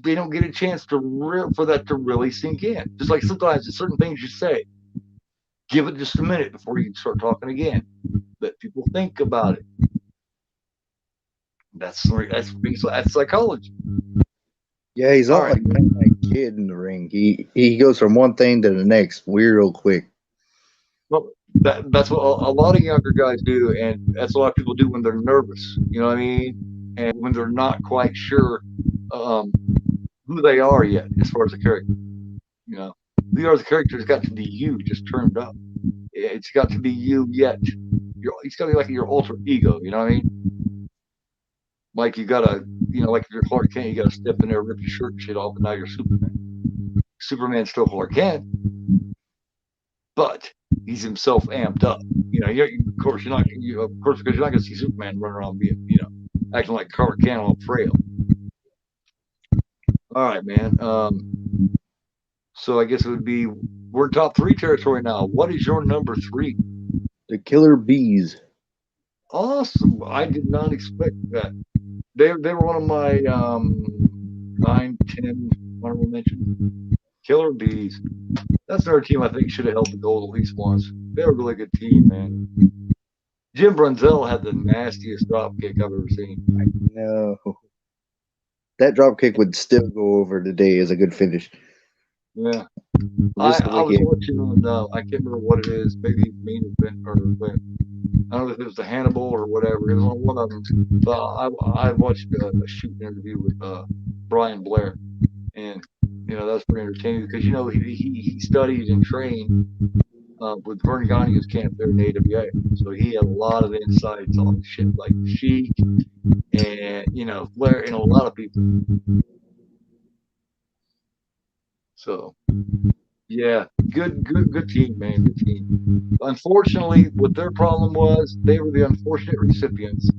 they don't get a chance for that to really sink in. Just like sometimes there's certain things you say, give it just a minute before you start talking again. Let people think about it. That's psychology. yeah, he's All not right. like that kid in the ring. He goes from one thing to the next real quick. Well, that's what a lot of younger guys do, and that's a lot of people do when they're nervous. You know what I mean? And when they're not quite sure um, who they are yet, as far as the character. You know, who you are as a character has got to be you, just turned up. It's got to be you yet. It's got to be like your alter ego. You know what I mean? Like you gotta, like if you're Clark Kent, you gotta step in there, rip your shirt and shit off, and now you're Superman. Superman's still Clark Kent, but he's himself amped up. Of course because you're not gonna see Superman running around being, acting like Clark Kent on frail. All right, man. So I guess it would be we're top three territory now. What is your number three? The Killer Bees. Awesome. I did not expect that. They were one of my 9, 10 honorable mentions. Killer Bees. That's another team I think should have held the gold at least once. They're a really good team, man. Jim Brunzell had the nastiest drop kick I've ever seen. No, that drop kick would still go over today as a good finish. Yeah. Just the I way was he. watching on I can't remember what it is, maybe main event or when. I don't know if it was the Hannibal or whatever. It was on one of them. So I watched a shoot interview with Brian Blair, and that was pretty entertaining because he studied and trained with Vern Gagne's camp there in AWA, so he had a lot of insights on shit like Sheik and Flair and a lot of people. So yeah, good team, man, good team. Unfortunately, what their problem was, they were the unfortunate recipients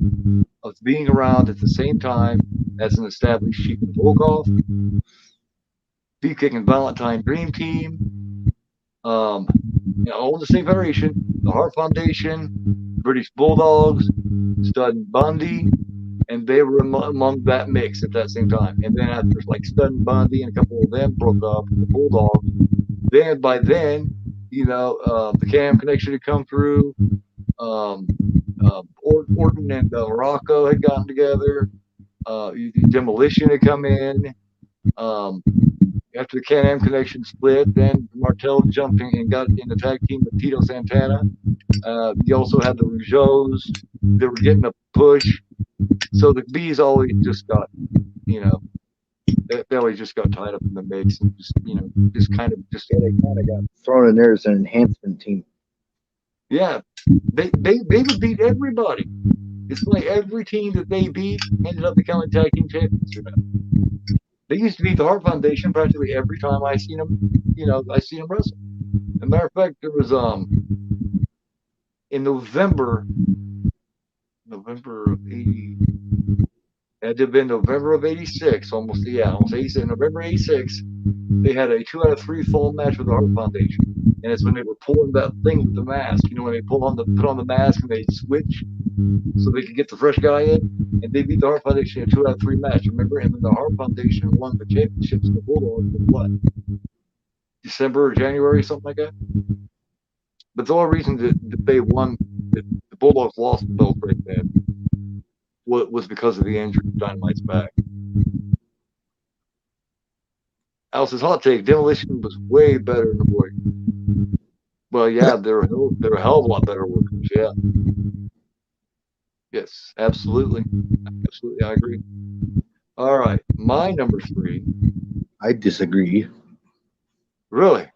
of being around at the same time as an established Sheik and Volkov, Beefcake and Valentine Dream Team, own the same federation, the Hart Foundation, British Bulldogs, Stud Bundy, and they were among that mix at that same time. And then after like Stud Bundy and a couple of them broke up with the Bulldogs, then by then, the Cam connection had come through. Um, Orton and Morocco had gotten together. Demolition had come in. Um, After the Can-Am connection split, then Martel jumped in and got in the tag team with Tito Santana. You also had the Rougeaus. They were getting a push. So the Bees always just got, they always just got tied up in the mix and Yeah, they kind of got thrown in there as an enhancement team. yeah, they would beat everybody. It's like every team that they beat ended up becoming tag team champions. They used to beat the Hart Foundation practically every time I seen them. I seen them wrestle. As a matter of fact, there was in November of '80. It had to have been November of '86, almost 86. November '86, they had a 2 out of 3 fall match with the Hart Foundation, and it's when they were pulling that thing with the mask. When they put on the mask and they switch so they could get the fresh guy in, and they beat the Hart Foundation in a 2 out of 3 match. Remember? And then the Hart Foundation won the championships in the Bulldogs in what? December or January, something like that. But the only reason that they won, that the Bulldogs lost the belt right then, was because of the injury to Dynamite's back. Alice's hot take: Demolition was way better than the Boy. Well, yeah, they're a hell of a lot better workers. Yeah. Yes, absolutely, I agree. All right, my number 3. I disagree. Really?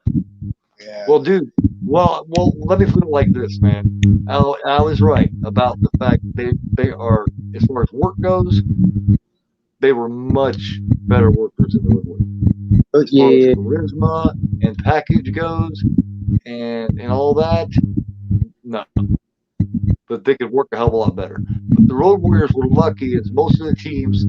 Yeah. Well, dude. Well, let me put it like this, man. Al is right about the fact they are, as far as work goes, they were much better workers than the Woodward. As far as charisma and package goes, and all that, no. But they could work a hell of a lot better. But the Road Warriors were lucky, as most of the teams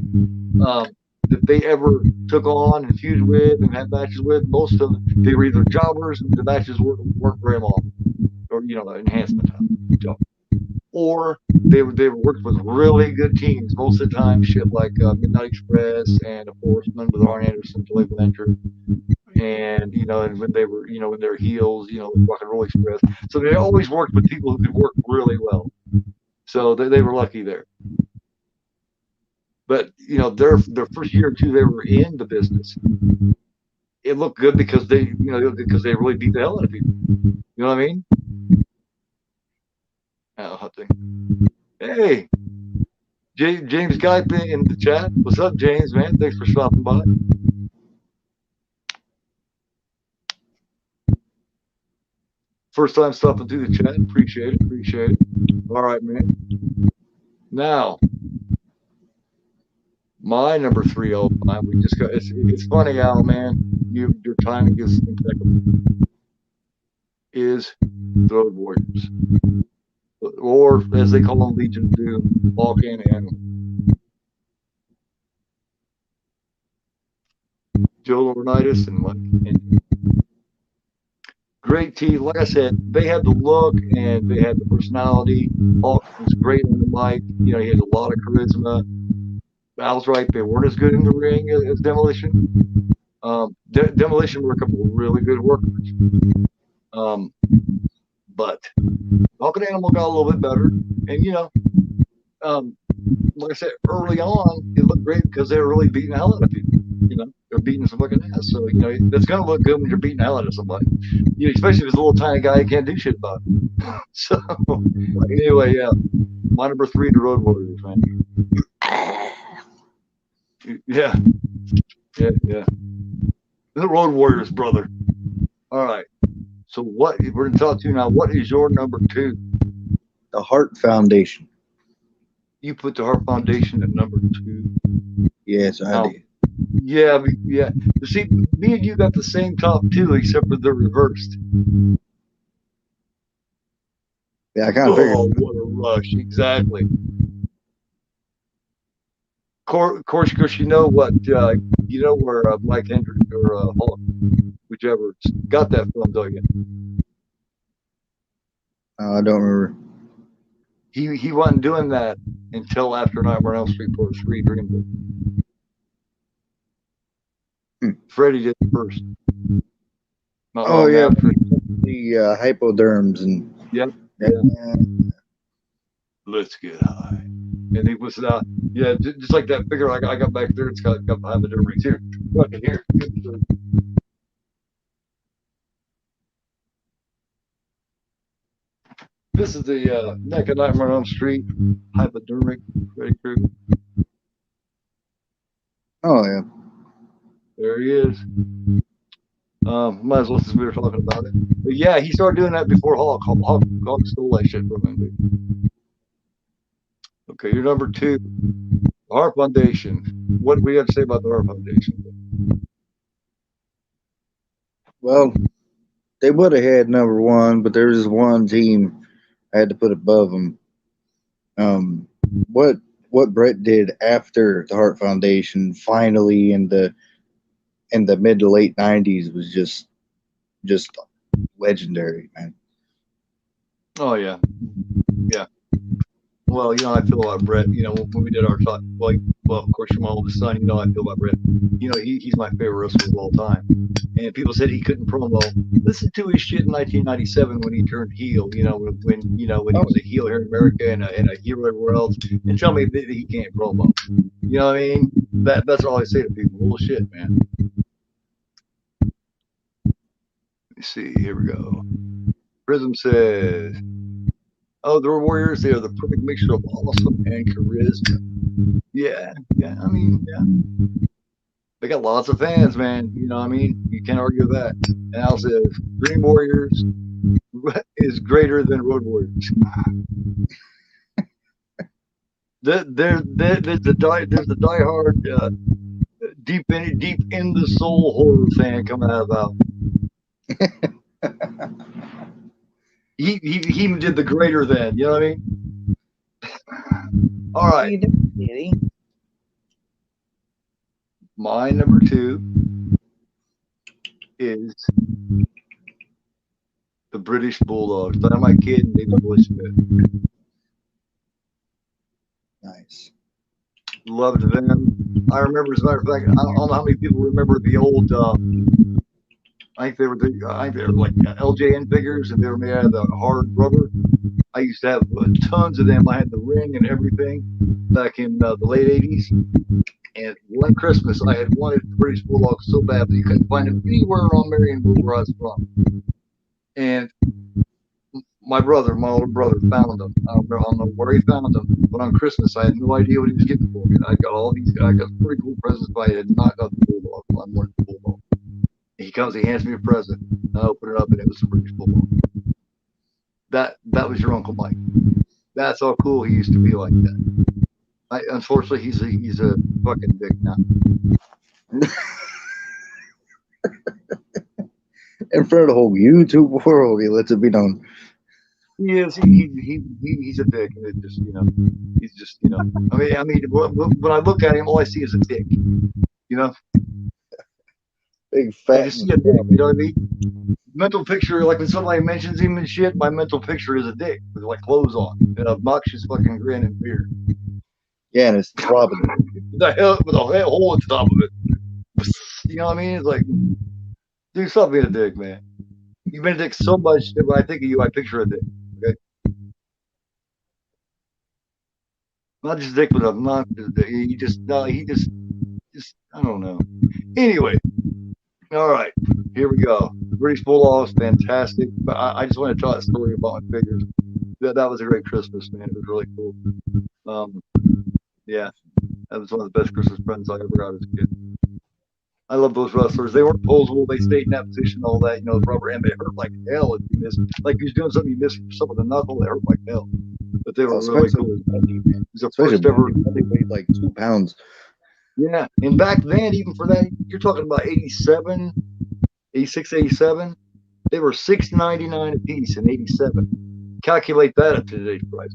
that they ever took on and feuded with and had matches with, most of them, they were either jobbers, and the matches weren't very long, or enhancement job, or they were worked with really good teams most of the time. Shit like Midnight Express and of course with Arn Anderson, Billy Blanchard, and and when they were when they're heels, Rock and Roll Express. So they always worked with people who could work really well. So they were lucky there. But their first year or two they were in the business, it looked good because they really beat the hell out of people. You know what I mean? Hey, James Guy in the chat. What's up, James? Man, thanks for stopping by. First time stopping through the chat. Appreciate it. All right, man. Now, my number 3 all time. We just got. It's funny, Al, man. Your timing is impeccable. Is the Road Warriors, or as they call them, Legion of Doom, Volcan and Joe Laurinaitis and Mike. Great team. Like I said, they had the look and they had the personality. Hulk was great on the mic. He had a lot of charisma. Al's right. They weren't as good in the ring as Demolition. Demolition were a couple of really good workers. But Vulcan Animal got a little bit better. And, like I said, early on, it looked great because they were really beating the hell out of people. They're beating some fucking ass. So, that's going to look good when you're beating the hell out of somebody. Especially if it's a little tiny guy you can't do shit about. So, anyway, yeah. My number 3, the Road Warriors, man. Yeah. The Road Warriors, brother. All right. So what we're going to talk to you now. What is your number 2? The Hart Foundation. You put the Hart Foundation at number 2. Yes, I did. Yeah. See, me and you got the same top 2, except for they're reversed. Yeah, I kind of figured. Oh, what a rush! Exactly. Of course, you know what? Where Mike Hendrick or Hulk, whichever, got that from, don't you? I don't remember. He wasn't doing that until after Nightmare on Elm Street Part 3 Dream Boy. Hmm. Freddy did it first. Not Oh long yeah, after. the hypoderms and Yep. yeah. Yeah. Let's get high. And it was yeah, just like that figure I got back there. It's got behind the rings here. Fucking here. This is the neck of Nightmare on Elm Street hypodermic Freddy Krueger. Oh yeah. There he is. Might as well since we were talking about it. But yeah, he started doing that before Hawk. Hawk stole that shit from him, dude. Okay, you're number 2. The Heart Foundation. What do we have to say about the Heart Foundation? Well, they would have had number one, but there's one team I had to put above them. Um, what what Brett did after the Heart Foundation, finally in the mid to late '90s, was just legendary, man. Oh yeah, yeah. Well, I feel about Brett. When we did our talk, well, of course, you're my oldest son. I feel about Brett. He's my favorite wrestler of all time. And people said he couldn't promo. Listen to his shit in 1997 when he turned heel. When he was a heel here in America and a heel everywhere else. And tell me that he can't promo. You know what I mean? That's all I say to people. Bullshit, man. Let me see. Here we go. Prism says, "Oh, the Warriors. They are the perfect mixture of awesome and charisma." Yeah, yeah. I mean, yeah. They got lots of fans, man. You know what I mean? You can't argue with that. And Al says, Dream Warriors is greater than Road Warriors. There's the diehard, deep in the soul horror fan coming out about. He even did the greater than. You know what I mean? All right. My number 2 is the British Bulldogs. Dynamite Kid and David Boy Smith. Nice. Loved them. I remember, as a matter of fact, I don't know how many people remember the old. I think they were like LJN figures, and they were made out of the hard rubber. I used to have tons of them. I had the ring and everything back in the late '80s. And one Christmas, I had wanted the British Bulldogs so bad, but you couldn't find them anywhere on Marionville where I was from. And my older brother, found them. I don't know where he found them, but on Christmas, I had no idea what he was getting for me. I got pretty cool presents, but I had not got the Bulldog. I wanted the Bulldog. He hands me a present. I open it up, and it was the British Bulldog. That was your Uncle Mike. That's how cool he used to be like that. Unfortunately, he's a fucking dick now. In front of the whole YouTube world, he lets it be known. He is. He's a dick, and it just he's just I mean, when I look at him, all I see is a dick. Big I fat. just see a dick. You know what I mean? Mental picture, like when somebody mentions him and shit, my mental picture is a dick with like clothes on, and an obnoxious fucking grin and beard. Yeah, and it's throbbing. The hell with a hole at the top of it. You know what I mean? It's like, dude, stop being a dick, man. You've been a dick so much that when I think of you, I picture a dick. Okay. Not just dick, but I'm not. He just no. He just I don't know. Anyway, all right, here we go. The British Bulldogs, fantastic. But I just want to tell that story about my figures. That was a great Christmas, man. It was really cool. Yeah, that was one of the best Christmas presents I ever got as a kid. I love those wrestlers. They weren't posable. They stayed in that position, all that. The rubber end, it hurt like hell if you missed. Like he was doing something, you missed some of the knuckle, it hurt like hell. But they were really cool. It was the first ever. They weighed like 2 pounds. Yeah, and back then, even for that, you're talking about 87, 86, 87. They were $6.99 a piece in 87. Calculate that at today's price.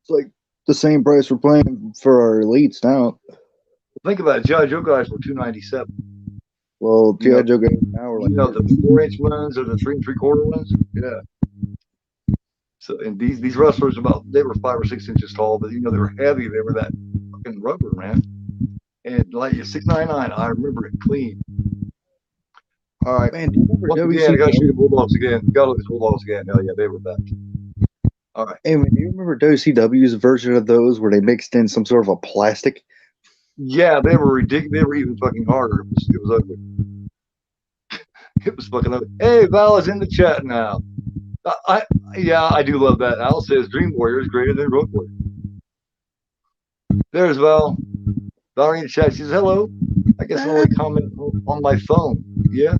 It's like the same price we're paying for our elites now. Think about it. G.I. Joe guys were $2.97. Well, G.I. Joe guys now are like the 4-inch ones or the 3 3/4 ones. Yeah. So, and these wrestlers they were 5 or 6 inches tall, but they were heavy. They were that fucking rubber, man. And like 699, I remember it clean. All right. Man, do you remember Once again, I got to shoot the WCW? Bulldogs again. Got to look at the Bulldogs again. Hell yeah, they were back. All right. Hey, man, do you remember WCW's version of those where they mixed in some sort of a plastic? Yeah, they were ridiculous. They were even fucking harder. It was ugly. It was fucking ugly. Hey, Val is in the chat now. I yeah, I do love that. Al says Dream Warrior is greater than Road Warrior. There's Val. Val in the chat. She says hello. I guess I'll comment on my phone. Yeah.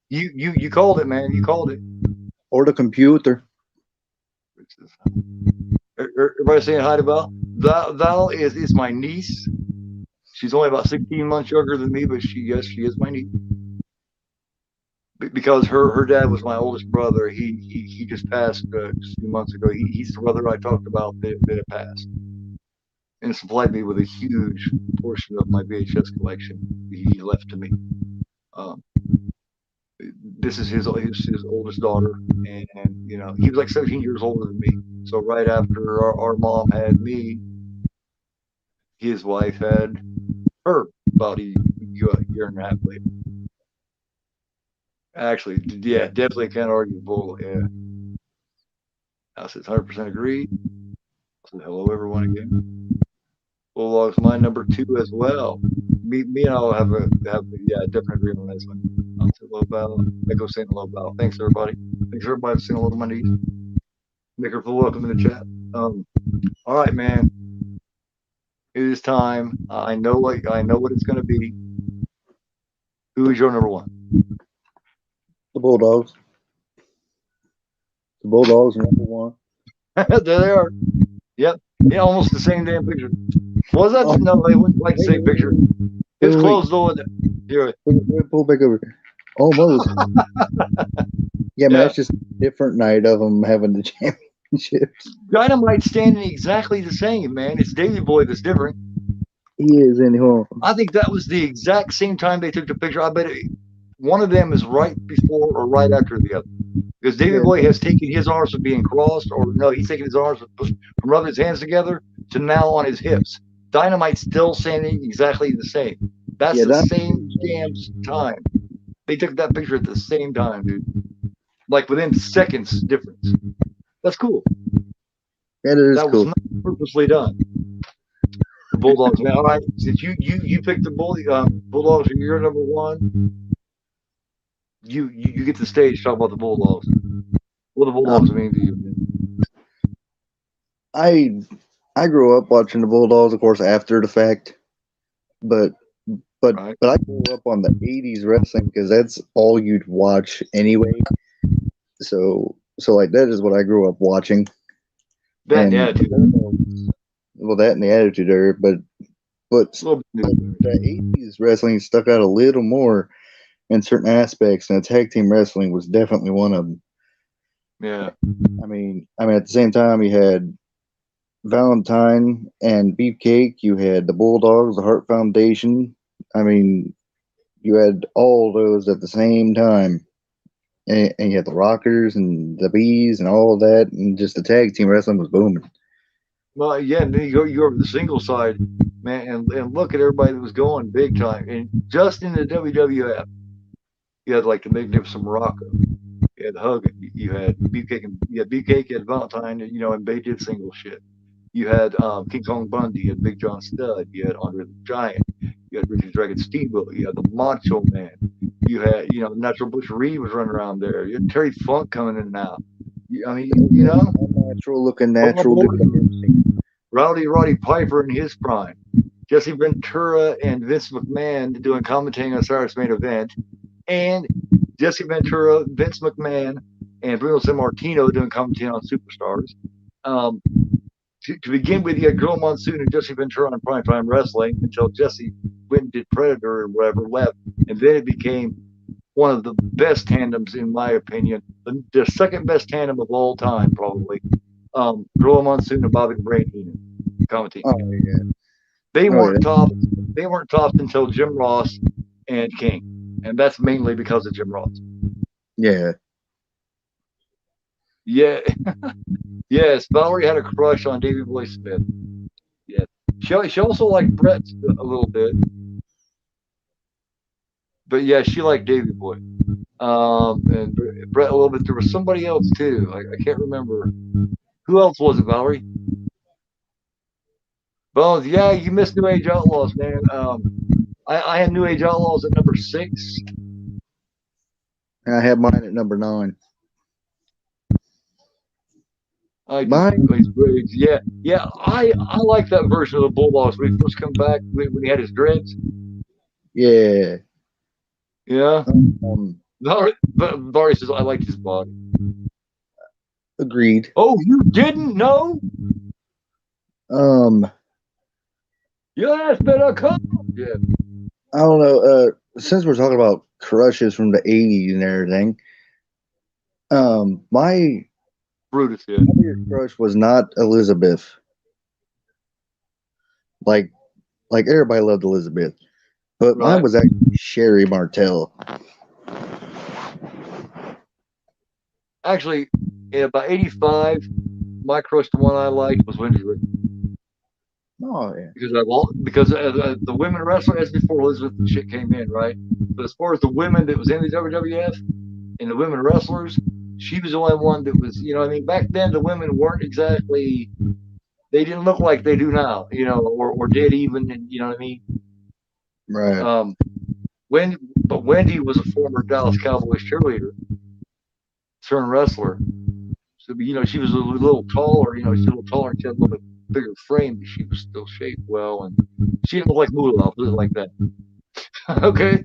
You called it, man. You called it. Or the computer? Everybody saying hi to Val. Val is my niece. She's only about 16 months younger than me, but she is my niece. Because her dad was my oldest brother. He just passed just a few months ago. He's the brother I talked about that had passed, and supplied me with a huge portion of my VHS collection. He left to me. Um, this is his oldest daughter, and he was like 17 years older than me. So right after our mom had me, his wife had her about a year and a half later. Actually, yeah, definitely can't argue bull. Yeah. I said 100% agree. I said hello everyone again. Bulldog's my number 2 as well. Me and I'll have a different agreement on this one. I'll say hello Val. Echo saying hello Val. Thanks everybody. Thanks everybody for saying hello to my niece. Make her feel welcome in the chat. All right, man. It is time. I know what it's gonna be. Who is your number 1? The Bulldogs. The Bulldogs are number 1. There they are. Yep. Yeah, almost the same damn picture. Was that? No, they wouldn't like the same picture. It's close though. Here. Pull back over. Almost. Yeah, man, that's just a different night of them having the championships. Dynamite standing exactly the same, man. It's Davey Boy that's different. He is anyhow. I think that was the exact same time they took the picture. I bet one of them is right before or right after the other. Because Davey Boy has taken his arms from being crossed, or no, he's taken his arms from rubbing his hands together to now on his hips. Dynamite's still standing exactly the same. That's the same damn time. They took that picture at the same time, dude. Like within seconds difference. That's cool. That is that cool. was not purposely done. The Bulldogs, man. All right, since you picked the Bulldogs and you're number 1, you get the stage to talk about the Bulldogs. What the Bulldogs mean to you? I grew up watching the Bulldogs, of course, after the fact, but I grew up on the '80s wrestling because that's all you'd watch anyway. So like that is what I grew up watching. That and the Attitude. Well, that and the Attitude Era, but the '80s wrestling stuck out a little more in certain aspects, and tag team wrestling was definitely one of them. Yeah. I mean, at the same time, you had Valentine and Beefcake. You had the Bulldogs, the Hart Foundation. I mean, you had all those at the same time. And you had the Rockers and the Bees and all of that, and just the tag team wrestling was booming. Well, yeah, and then you go over the single side, man, and look at everybody that was going big time. And just in the WWF, you had like the Magnificent Morocco, you had Hogan, you had Beefcake, you had Valentine, and they did single shit. You had King Kong Bundy, you had Big John Studd, you had Andre the Giant, you had Richard Dragon Steamboat, you had the Macho Man, you had Natural Bush Reed was running around there, you had Terry Funk coming in and out. I mean, natural Roddy Piper in his prime, Jesse Ventura and Vince McMahon doing commentating on Saturday's Main Event, and Jesse Ventura, Vince McMahon, and Bruno Sammartino doing commentating on Superstars. To begin with, you had Girl Monsoon and Jesse Ventura on Primetime Wrestling until Jesse went and did Predator or whatever, left, and then it became one of the best tandems, in my opinion, the second best tandem of all time, probably. Girl Monsoon and Bobby the Brain Heenan commentating. Oh, yeah. They weren't topped. They weren't topped until Jim Ross and King, and that's mainly because of Jim Ross. Yeah. Yeah, yes. Valerie had a crush on Davy Boy Smith. Yeah, she also liked Brett a little bit, but yeah, she liked Davy Boy. And Brett a little bit. There was somebody else too. I can't remember who else was it. Valerie. Bones. Yeah, you missed New Age Outlaws, man. I had New Age Outlaws at number 6. And I have mine at number 9. I do too. Mine, His braids. Yeah, yeah. I like that version of the Bulldogs when he first come back when he had his dreads. yeah. Yeah. Um, Valerie says I liked his body. agreed. Oh, you didn't know? Um, Yes, better come. Yeah, I don't know. Since we're talking about crushes from the '80s and everything, my Brutus. Yeah. biggest crush was not Elizabeth. Like, like everybody loved Elizabeth, but mine Right. was actually Sherry Martell. Actually, in about 85, my crush, the one I liked, was Wendy Richter. Oh yeah, Because the women wrestler, as before Elizabeth and shit came in, right? But as far as the women that was in the WWF and the women wrestlers, she was the only one that was, you know, I mean, back then the women weren't exactly, they didn't look like they do now, you know, or did even, and you know what I mean? right. Um, when, but Wendy was a former Dallas Cowboys cheerleader turned wrestler. So, you know, she was a little taller, you know, she's a little taller and she had a little bit bigger frame, but she was still shaped well. And she didn't look like Moolah, I'll put it like that. Okay.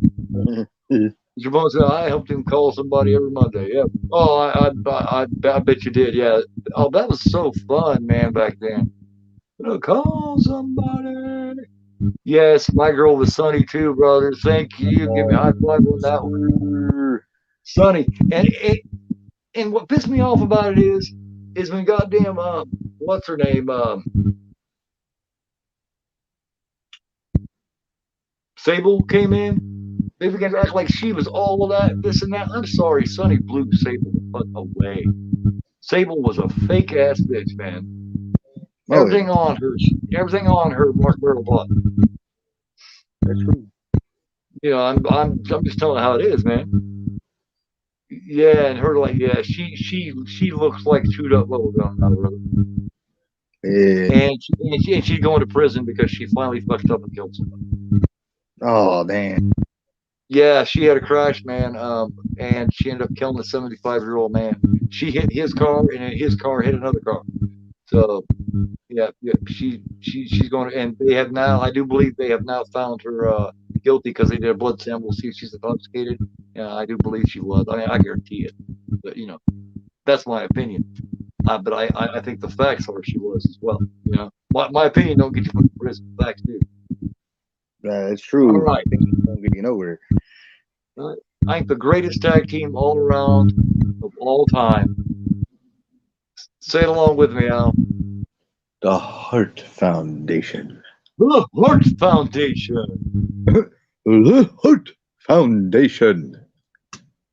Javon said, I helped him call somebody every Monday. Yeah. Oh, I bet you did. Yeah. Oh, that was so fun, man, back then. Call somebody. Yes, my girl was Sunny too, brother. Thank you. Give me a high five on that one. Sunny. And what pissed me off about it is when goddamn what's her name Sable came in. They began to act like she was all of that, this and that. I'm sorry, Sonny blew Sable the fuck away. Sable was a fake ass bitch, man. Oh yeah, Everything on her, Mark Merrill bought. that's true. You know, I'm just telling how it is, man. Yeah, and her like, yeah, she looks like chewed up bubble gum now, brother. Yeah. And she's going to prison because she finally fucked up and killed somebody. Oh man. Yeah, she had a crash, man, and she ended up killing a 75-year-old man. She hit his car, and his car hit another car. So, yeah, yeah, she's going to, and they have now, I do believe they have now found her guilty because they did a blood sample to see if she's intoxicated. Yeah, I do believe she was. I mean, I guarantee it. But you know, that's my opinion. But I think the facts are she was as well. You know, my opinion don't get you put in prison. Facts do. That's All true. right. Don't get you nowhere. I think the greatest tag team all around of all time. Say it along with me, Al. The Heart Foundation. The Hart Foundation The Heart Foundation.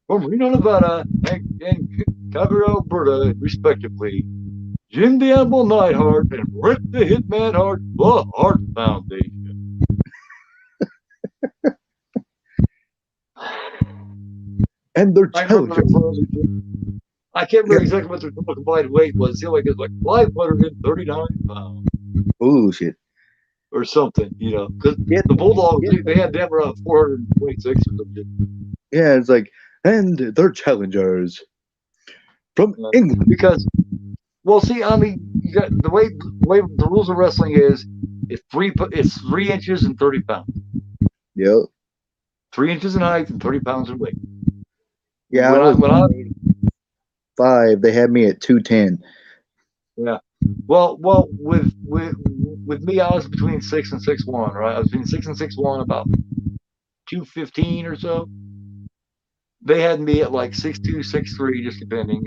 from Reno, Nevada, and Calgary, Alberta, respectively. Jim the Animal Neidhart and Rick the Hitman Hart, the Hart Foundation. And their I remember challenger. I can't remember Yeah. exactly what their total combined weight was. It was like 539 pounds Bullshit. or something, you know, because Yeah, the Bulldogs, yeah. they had them around 426 or something. Yeah, it's like, and their challengers from England. Because, well, see, I mean, you got the way the rules of wrestling is, it's 3 inches and 30 pounds. Yep. 3 inches in height and 30 pounds in weight. Yeah, I was 185. They had me at 210. Yeah. Well, with me, I was between 6 and 6'1", right? I was between 6 and 6'1", about 215 or so. They had me at like 6'2", 6'3", just depending,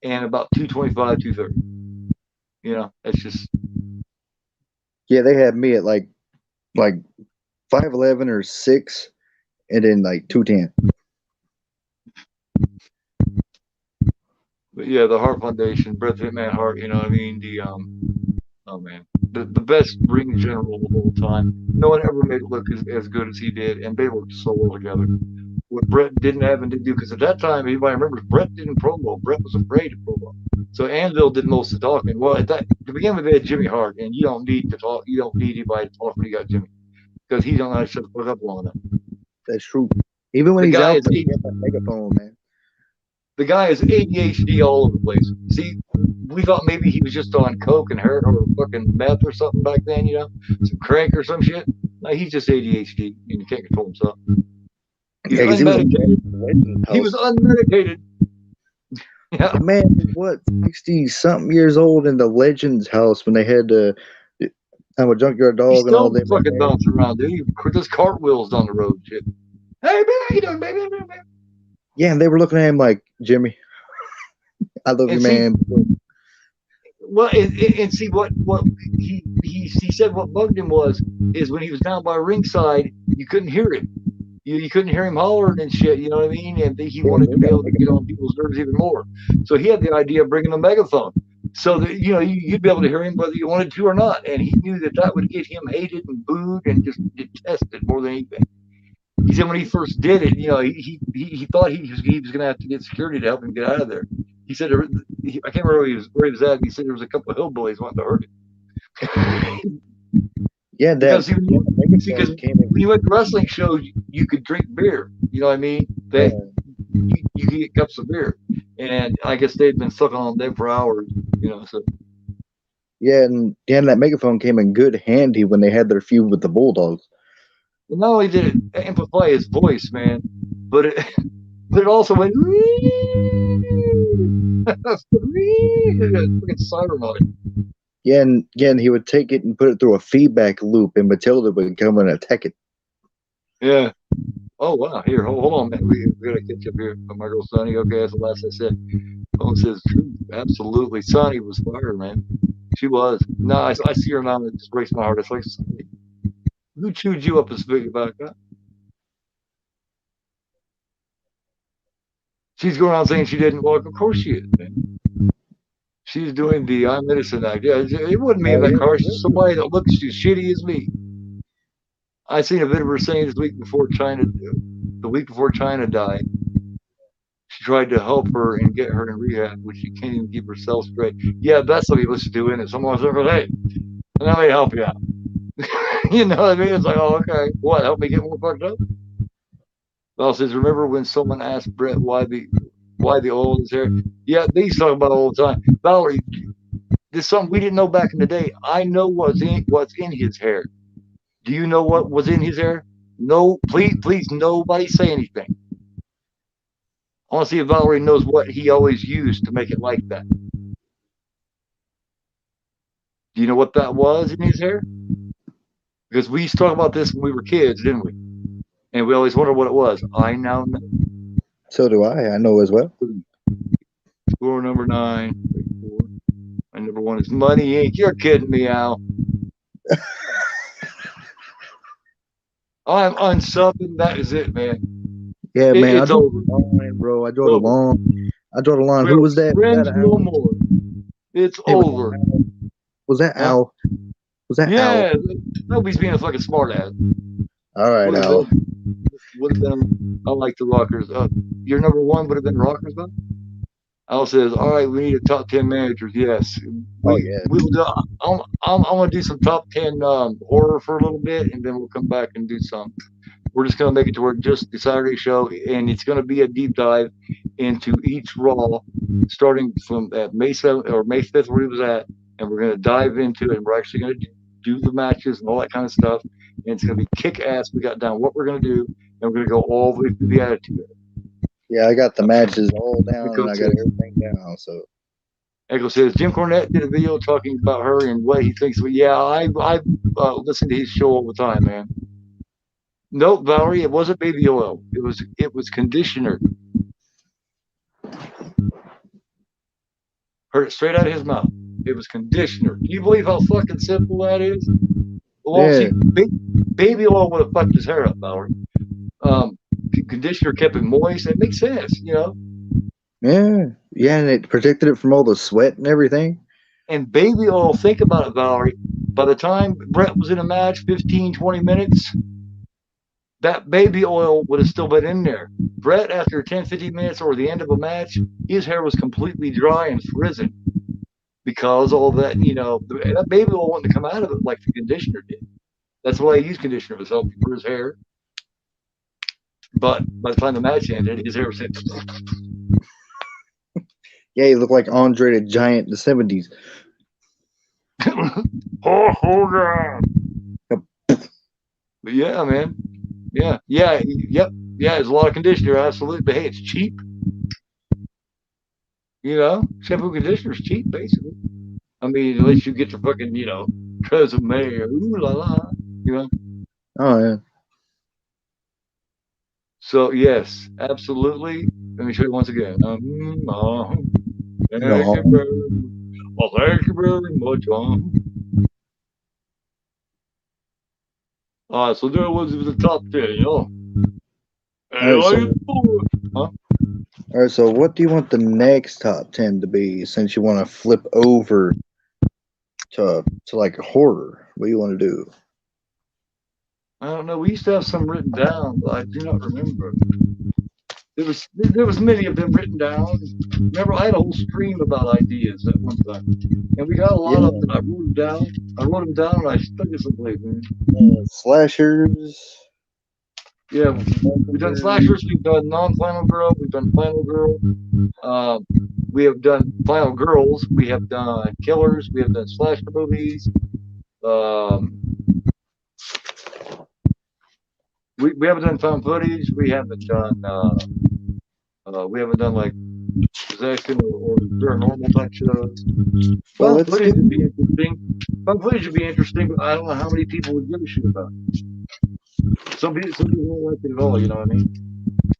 and about 225, 230. You know, it's just Yeah, they had me at like 5'11 or 6, and then like 210. But yeah, the Hart Foundation, Bret the Hitman Hart. You know what I mean? Oh man, the best ring general of all time. No one ever made it look as good as he did, and they worked so well together. What Bret didn't have and didn't do, because at that time, anybody remembers, Bret didn't promo. Bret was afraid to promo. So Anvil did most of the talking. Well, at that to begin with, they had Jimmy Hart, and you don't need to talk. You don't need anybody to talk when you got Jimmy, because he don't know how to shut the fuck up long enough. That's true. Even when The he's guy out is there, he got that megaphone, man. the guy is ADHD all over the place. See, we thought maybe he was just on coke and her or fucking meth or something back then, some crank or some shit. No, he's just ADHD and he can't control himself. He's Yeah, because he was in unmedicated. the Legends He was house. unmedicated. Yeah, The man was what 60 something years old in the Legends house when they had to have a junkyard he's dog and all still them in fucking there. bouncing around, dude. He does cartwheels down the road, shit. Hey, baby, how you doing, baby? Yeah, and they were looking at him like, Jimmy, I love And you, see, man. well, and see what he said. What bugged him is when he was down by ringside, you couldn't hear him. You couldn't hear him hollering and shit. You know what I mean? And he Yeah, wanted they to be got a able to get on megaphone. people's nerves even more. So he had the idea of bringing a megaphone, so that you'd be able to hear him whether you wanted to or not. And he knew that that would get him hated and booed and just detested more than anything. He said when he first did it, he thought he was going to have to get security to help him get out of there. He said I can't remember where he was at. He said there was a couple of hillbillies wanting to hurt him Yeah, because he yeah, the see because megaphone came when in. you went to wrestling shows, you could drink beer. You know what I mean? That Uh, you could get cups of beer, and I guess they'd been sucking on them for hours. So yeah, and that megaphone came in good handy when they had their feud with the Bulldogs. and not only did it amplify his voice, man, but it but it also went fucking siren on it. Yeah, and again, he would take it and put it through a feedback loop, and Matilda would come and attack it. Yeah. Oh wow. Here, hold on, man. We gotta catch up here. Oh, my girl Sonny. Okay, that's the last I said. Oh, says true. Absolutely. Sonny was fire, man. She was. No, I see her now and it just breaks my heart. It's like, Sonny, who chewed you up and spit you back up? She's going around saying she didn't walk. Of course she is, man. She's doing the I'm innocent act. Yeah, it wasn't me in Oh that yeah, car. It's just somebody that looks as shitty as me. I seen a bit of her saying the week before China died. She tried to help her and get her in rehab, which she can't even keep herself straight. Yeah, that's what he listen to in it. Someone's like, hey, let me help you out. You know what I mean? It's like, oh, okay. What? Help me get more fucked up? Well, says, remember when someone asked Brett why the oil in his hair? Yeah, they used to talk about it all the time. Valerie, there's something we didn't know back in the day. I know what's in his hair. Do you know what was in his hair? No, please, nobody say anything. I want to see if Valerie knows what he always used to make it like that. Do you know what that was in his hair? Because we used to talk about this when we were kids, didn't we? And we always wondered what it was. I now know. so do I. I know as well. Score number 9. And number 1 is Money Inc. You're kidding me, Al. I'm unsubbing. That is it, man. Yeah, man, I It's draw over. the line, bro. I draw the Over. line. I draw the line. Who We're was that? Was that friends no Al? more. It's Hey, over. was that Huh? Al? Was that Al? Yeah. Nobody's being a fucking smartass. All right, Would have Al. been. Would have been. I like the Rockers. Your number 1 would have been Rockers, though. Al says, "All right, we need a top 10 managers." Yes, Oh we yeah. will do. I'm gonna do some top 10 horror for a little bit, and then we'll come back and do some. We're just gonna make it to where just the Saturday show, and it's gonna be a deep dive into each Raw, starting from at May 7th or May 5th where he was at, and we're gonna dive into it. And we're actually gonna do the matches and all that kind of stuff, and it's gonna be kick ass. We got down what we're gonna do, and we're gonna go all the way through the Attitude. Yeah, I got the matches all down, Echo and I got says, everything down. So Echo says Jim Cornette did a video talking about her and what he thinks. But yeah, I listen to his show all the time, man. Nope, Valerie, it wasn't baby oil. It was conditioner. Heard it straight out of his mouth. It was conditioner. Can you believe how fucking simple that is? Well, yeah, see, baby oil would have fucked his hair up, Valerie. Um, Conditioner kept it moist. It makes sense. yeah. Yeah, and it protected it from all the sweat and everything. And baby oil, think about it, Valerie. By the time Brett was in a match, 15, 20 minutes, that baby oil would have still been in there. Brett, after 10, 15 minutes or the end of a match, his hair was completely dry and frizzen because all that, that baby oil wanted to come out of it like the conditioner did. That's why he used conditioner, was healthy for his hair. But by the time the match ended, his hair was in. Yeah, he looked like Andre the Giant in the 70s. Oh, but yeah, man. Yeah, yep. Yeah, there's a lot of conditioner, absolutely. But hey, it's cheap. Shampoo conditioner is cheap, basically. I mean, unless you get your fucking, resume or ooh la la, you know. Oh yeah. So yes, absolutely. Let me show you once again. Thank you No. very, well, thank you very much. All right, so there was the top 10. All Hey, right, how so you doing? Huh? all right, so what do you want the next top 10 to be? Since you want to flip over to like horror, what do you want to do? I don't know. We used to have some written down, but I do not remember. There was many of them written down. Remember, I had a whole stream about ideas at one time, and we got a lot of them. Yeah, I wrote them down. And I stuck it someplace, man. slashers. Yeah, we've done slashers. We've done non-final girl. We've done final girl. Um, we have done final girls. We have done killers. We have done slasher movies. Um, we haven't done found footage. We haven't done like possession or paranormal type shows. Well, Found let's do. footage would be interesting. Found footage would be interesting, but I don't know how many people would give a shit about it. Some people won't like it at all. You know what I mean?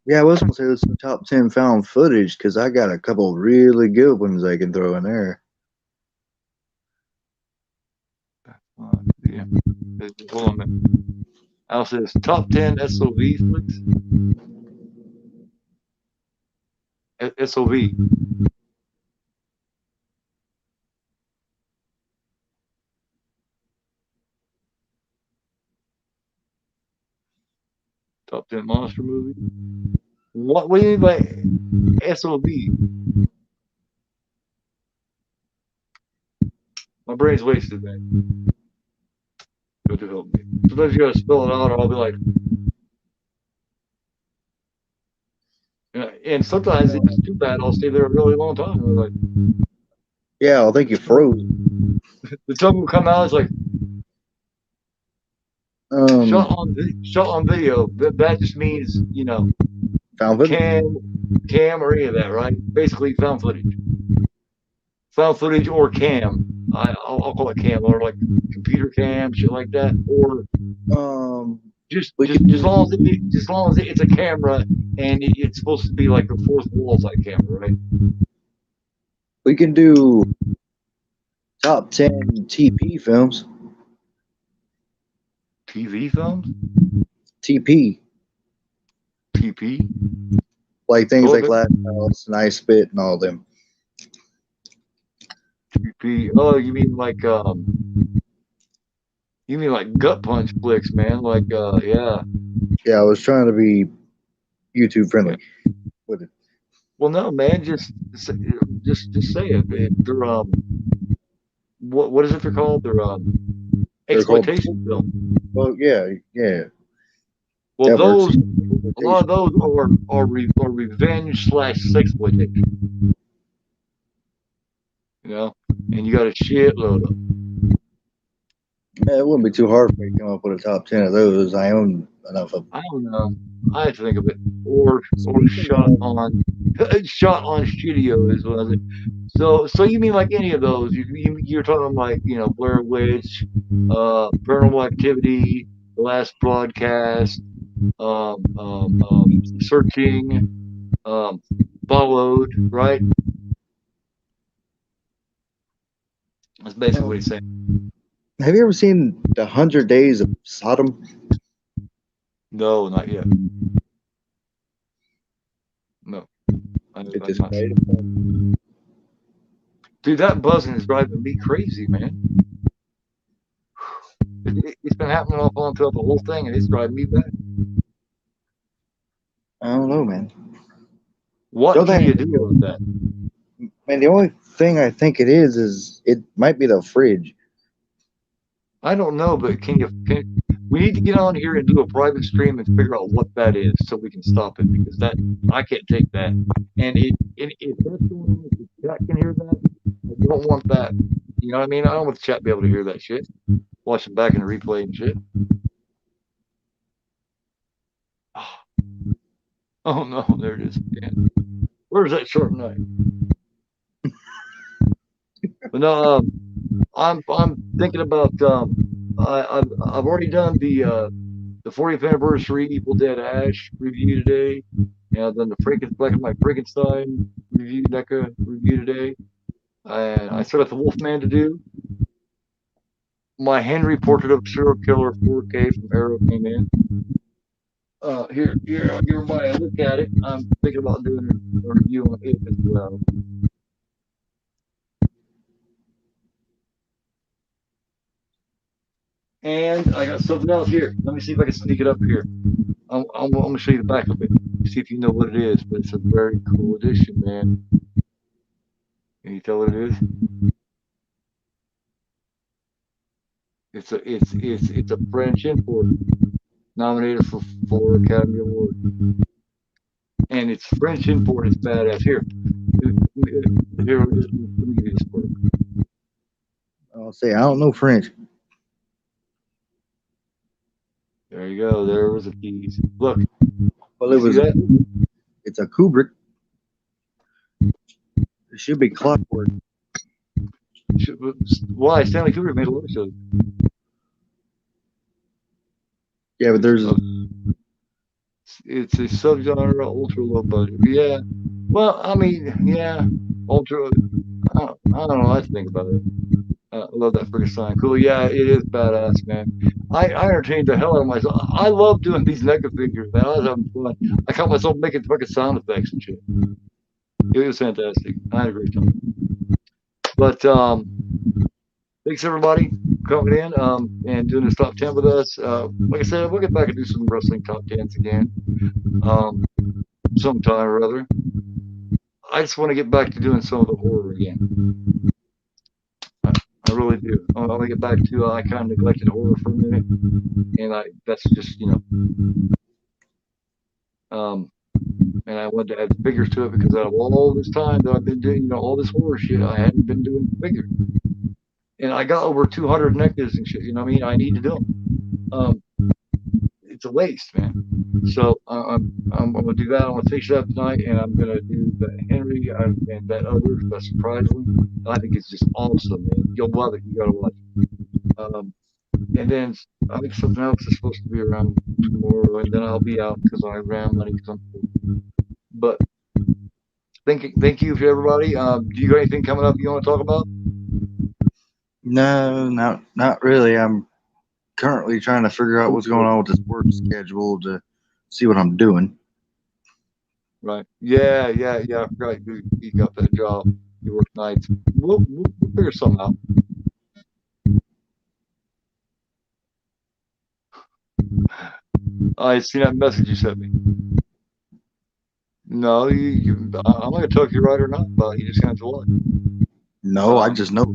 Yeah, I was gonna say let's do top 10 found footage because I got a couple really good ones I can throw in there. Yeah. Hold on a minute. Al says top 10 SOV flicks. SOV. Top 10 monster movie. What do you mean by SOV? My brain's wasted, man. Go to help me. Sometimes you gotta spell it out, or I'll be like, and sometimes if it's too bad, I'll stay there a really long time. I'm like, Yeah, I think you froze. the tongue will come out. It's like Um, shot on video. That just means found footage. cam, cam or any of that, right? Basically, found footage or cam. I'll call it cam or like computer cam, shit like that, or Um, just we just can just long as as long as it's a camera and it's supposed to be like a fourth wall type camera, right? we can do top 10 TP films. TV films, TP, TP. like things Oh, like okay. Last House and I Spit and all them. TP. Oh, you mean like gut punch flicks, man? Like yeah. Yeah, I was trying to be YouTube Yeah. friendly with it. Well, no, man. Just say it. They're what is it they're called? They're They're called. exploitation film. Well, yeah, yeah, Well, that works. those a lot of those are revenge slash sexploitation. And you got a shitload of. Yeah, it wouldn't be too hard for me to come up with a top 10 of those. I own enough of them. I don't know. I have to think of it. Or Speaking shot of, on shot on studio is what I think. So you mean like any of those? You're talking like Blair Witch, Paranormal Activity, The Last Broadcast, Searching, um, Followed, right? That's basically what he's saying. have you ever seen The 100 Days of Sodom? No, not yet. No. It I've just not made seen it. Dude, that buzzing is driving me crazy, man. It's been happening off on throughout the whole thing, and it's driving me bad. I don't know, man. The What only can you thing, do about that? man, the only thing I think it is it might be the fridge. I don't know, but we need to get on here and do a private stream and figure out what that is so we can stop it because that I can't take that. And if that's going on, if the chat can hear that, I don't want that. You know what I mean? I don't want the chat to be able to hear that shit. Watch it back in the replay and shit. Oh no, there it is again. Where's that sharp knife? But no, I'm thinking about I've already done the 40th anniversary Evil Dead Ash review today. And I've done the Frankenstein review NECA review today. And I still got the Wolfman to do. My Henry Portrait of a Serial Killer 4K from Arrow came in. Here, I'll give everybody a look at it. I'm thinking about doing a review on it as well. And I got something else here. Let me see if I can sneak it up here. I'm going to show you the back of it. See if you know what it is. But it's a very cool edition, man. Can you tell what it is? It's a French import nominated for 4 Academy Awards. And it's French import. It's badass. Here, let me give you this for you. I'll say I don't know French. There you go. There was the keys. Look, Well, you see that? it's a Kubrick. It should be Clockwork. Why? Stanley Kubrick made a lot of shows. Yeah, but there's It's a subgenre, ultra low budget. Yeah. Well, I mean, yeah, ultra. I don't know. I think about it. I love that freaking sign. Cool. Yeah, it is badass, man. I entertained the hell out of myself. I love doing these NECA figures, man. I was having fun. I caught myself making fucking sound effects and shit. It was fantastic. I had a great time. But thanks everybody for coming in and doing this top 10 with us. Like I said, we'll get back and do some wrestling top 10s again sometime or other. I just want to get back to doing some of the horror again. I really do. I want to get back to I kind of neglected horror for a minute, and that's just and I wanted to add figures to it because out of all this time that I've been doing all this horror shit, I hadn't been doing figures, and I got over 200 necklaces and shit. You know what I mean? I need to do them. It's a waste, man. So I'm gonna do that. I'm gonna finish it up tonight, and I'm gonna do the Henry and that other, that surprise one. I think it's just awesome, man. You'll love it. You gotta watch it. And then I think something else is supposed to be around tomorrow, and then I'll be out because I ran money. But thank you for everybody. Do you got anything coming up you want to talk about? no, not really. I'm currently trying to figure out what's going on with this work schedule to see what I'm doing. Right. Yeah. I forgot you got that job. You work nights. We'll figure something out. I seen that message you sent me. No, I'm not gonna tell if you're right or not, but you just have to watch. No, I just know.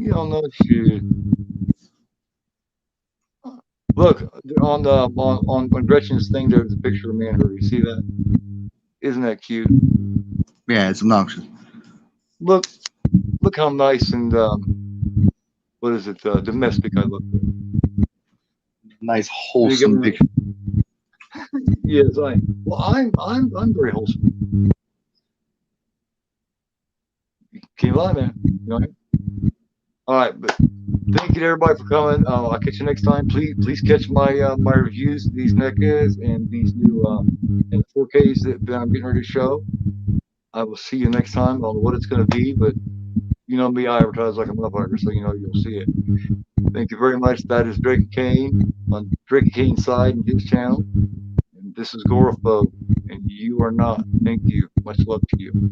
You don't know shit. Look on the on Gretchen's thing. There's a picture of me and her. You see that? Isn't that cute? Yeah, it's obnoxious. Look how nice and what is it? Domestic I look. Nice wholesome picture. Yes, I'm very wholesome. Can't lie, man. You know what I mean? All right, but thank you to everybody for coming. I'll catch you next time. Please catch my my reviews of these NECAs and these new and 4Ks that I'm getting ready to show. I will see you next time. I don't know what it's going to be, but you know me, I advertise like a motherfucker, so you know you'll see it. Thank you very much. That is Drake Kane on Drake Kane's side and his channel. And This is GoreAphobe, and you are not. Thank you. Much love to you.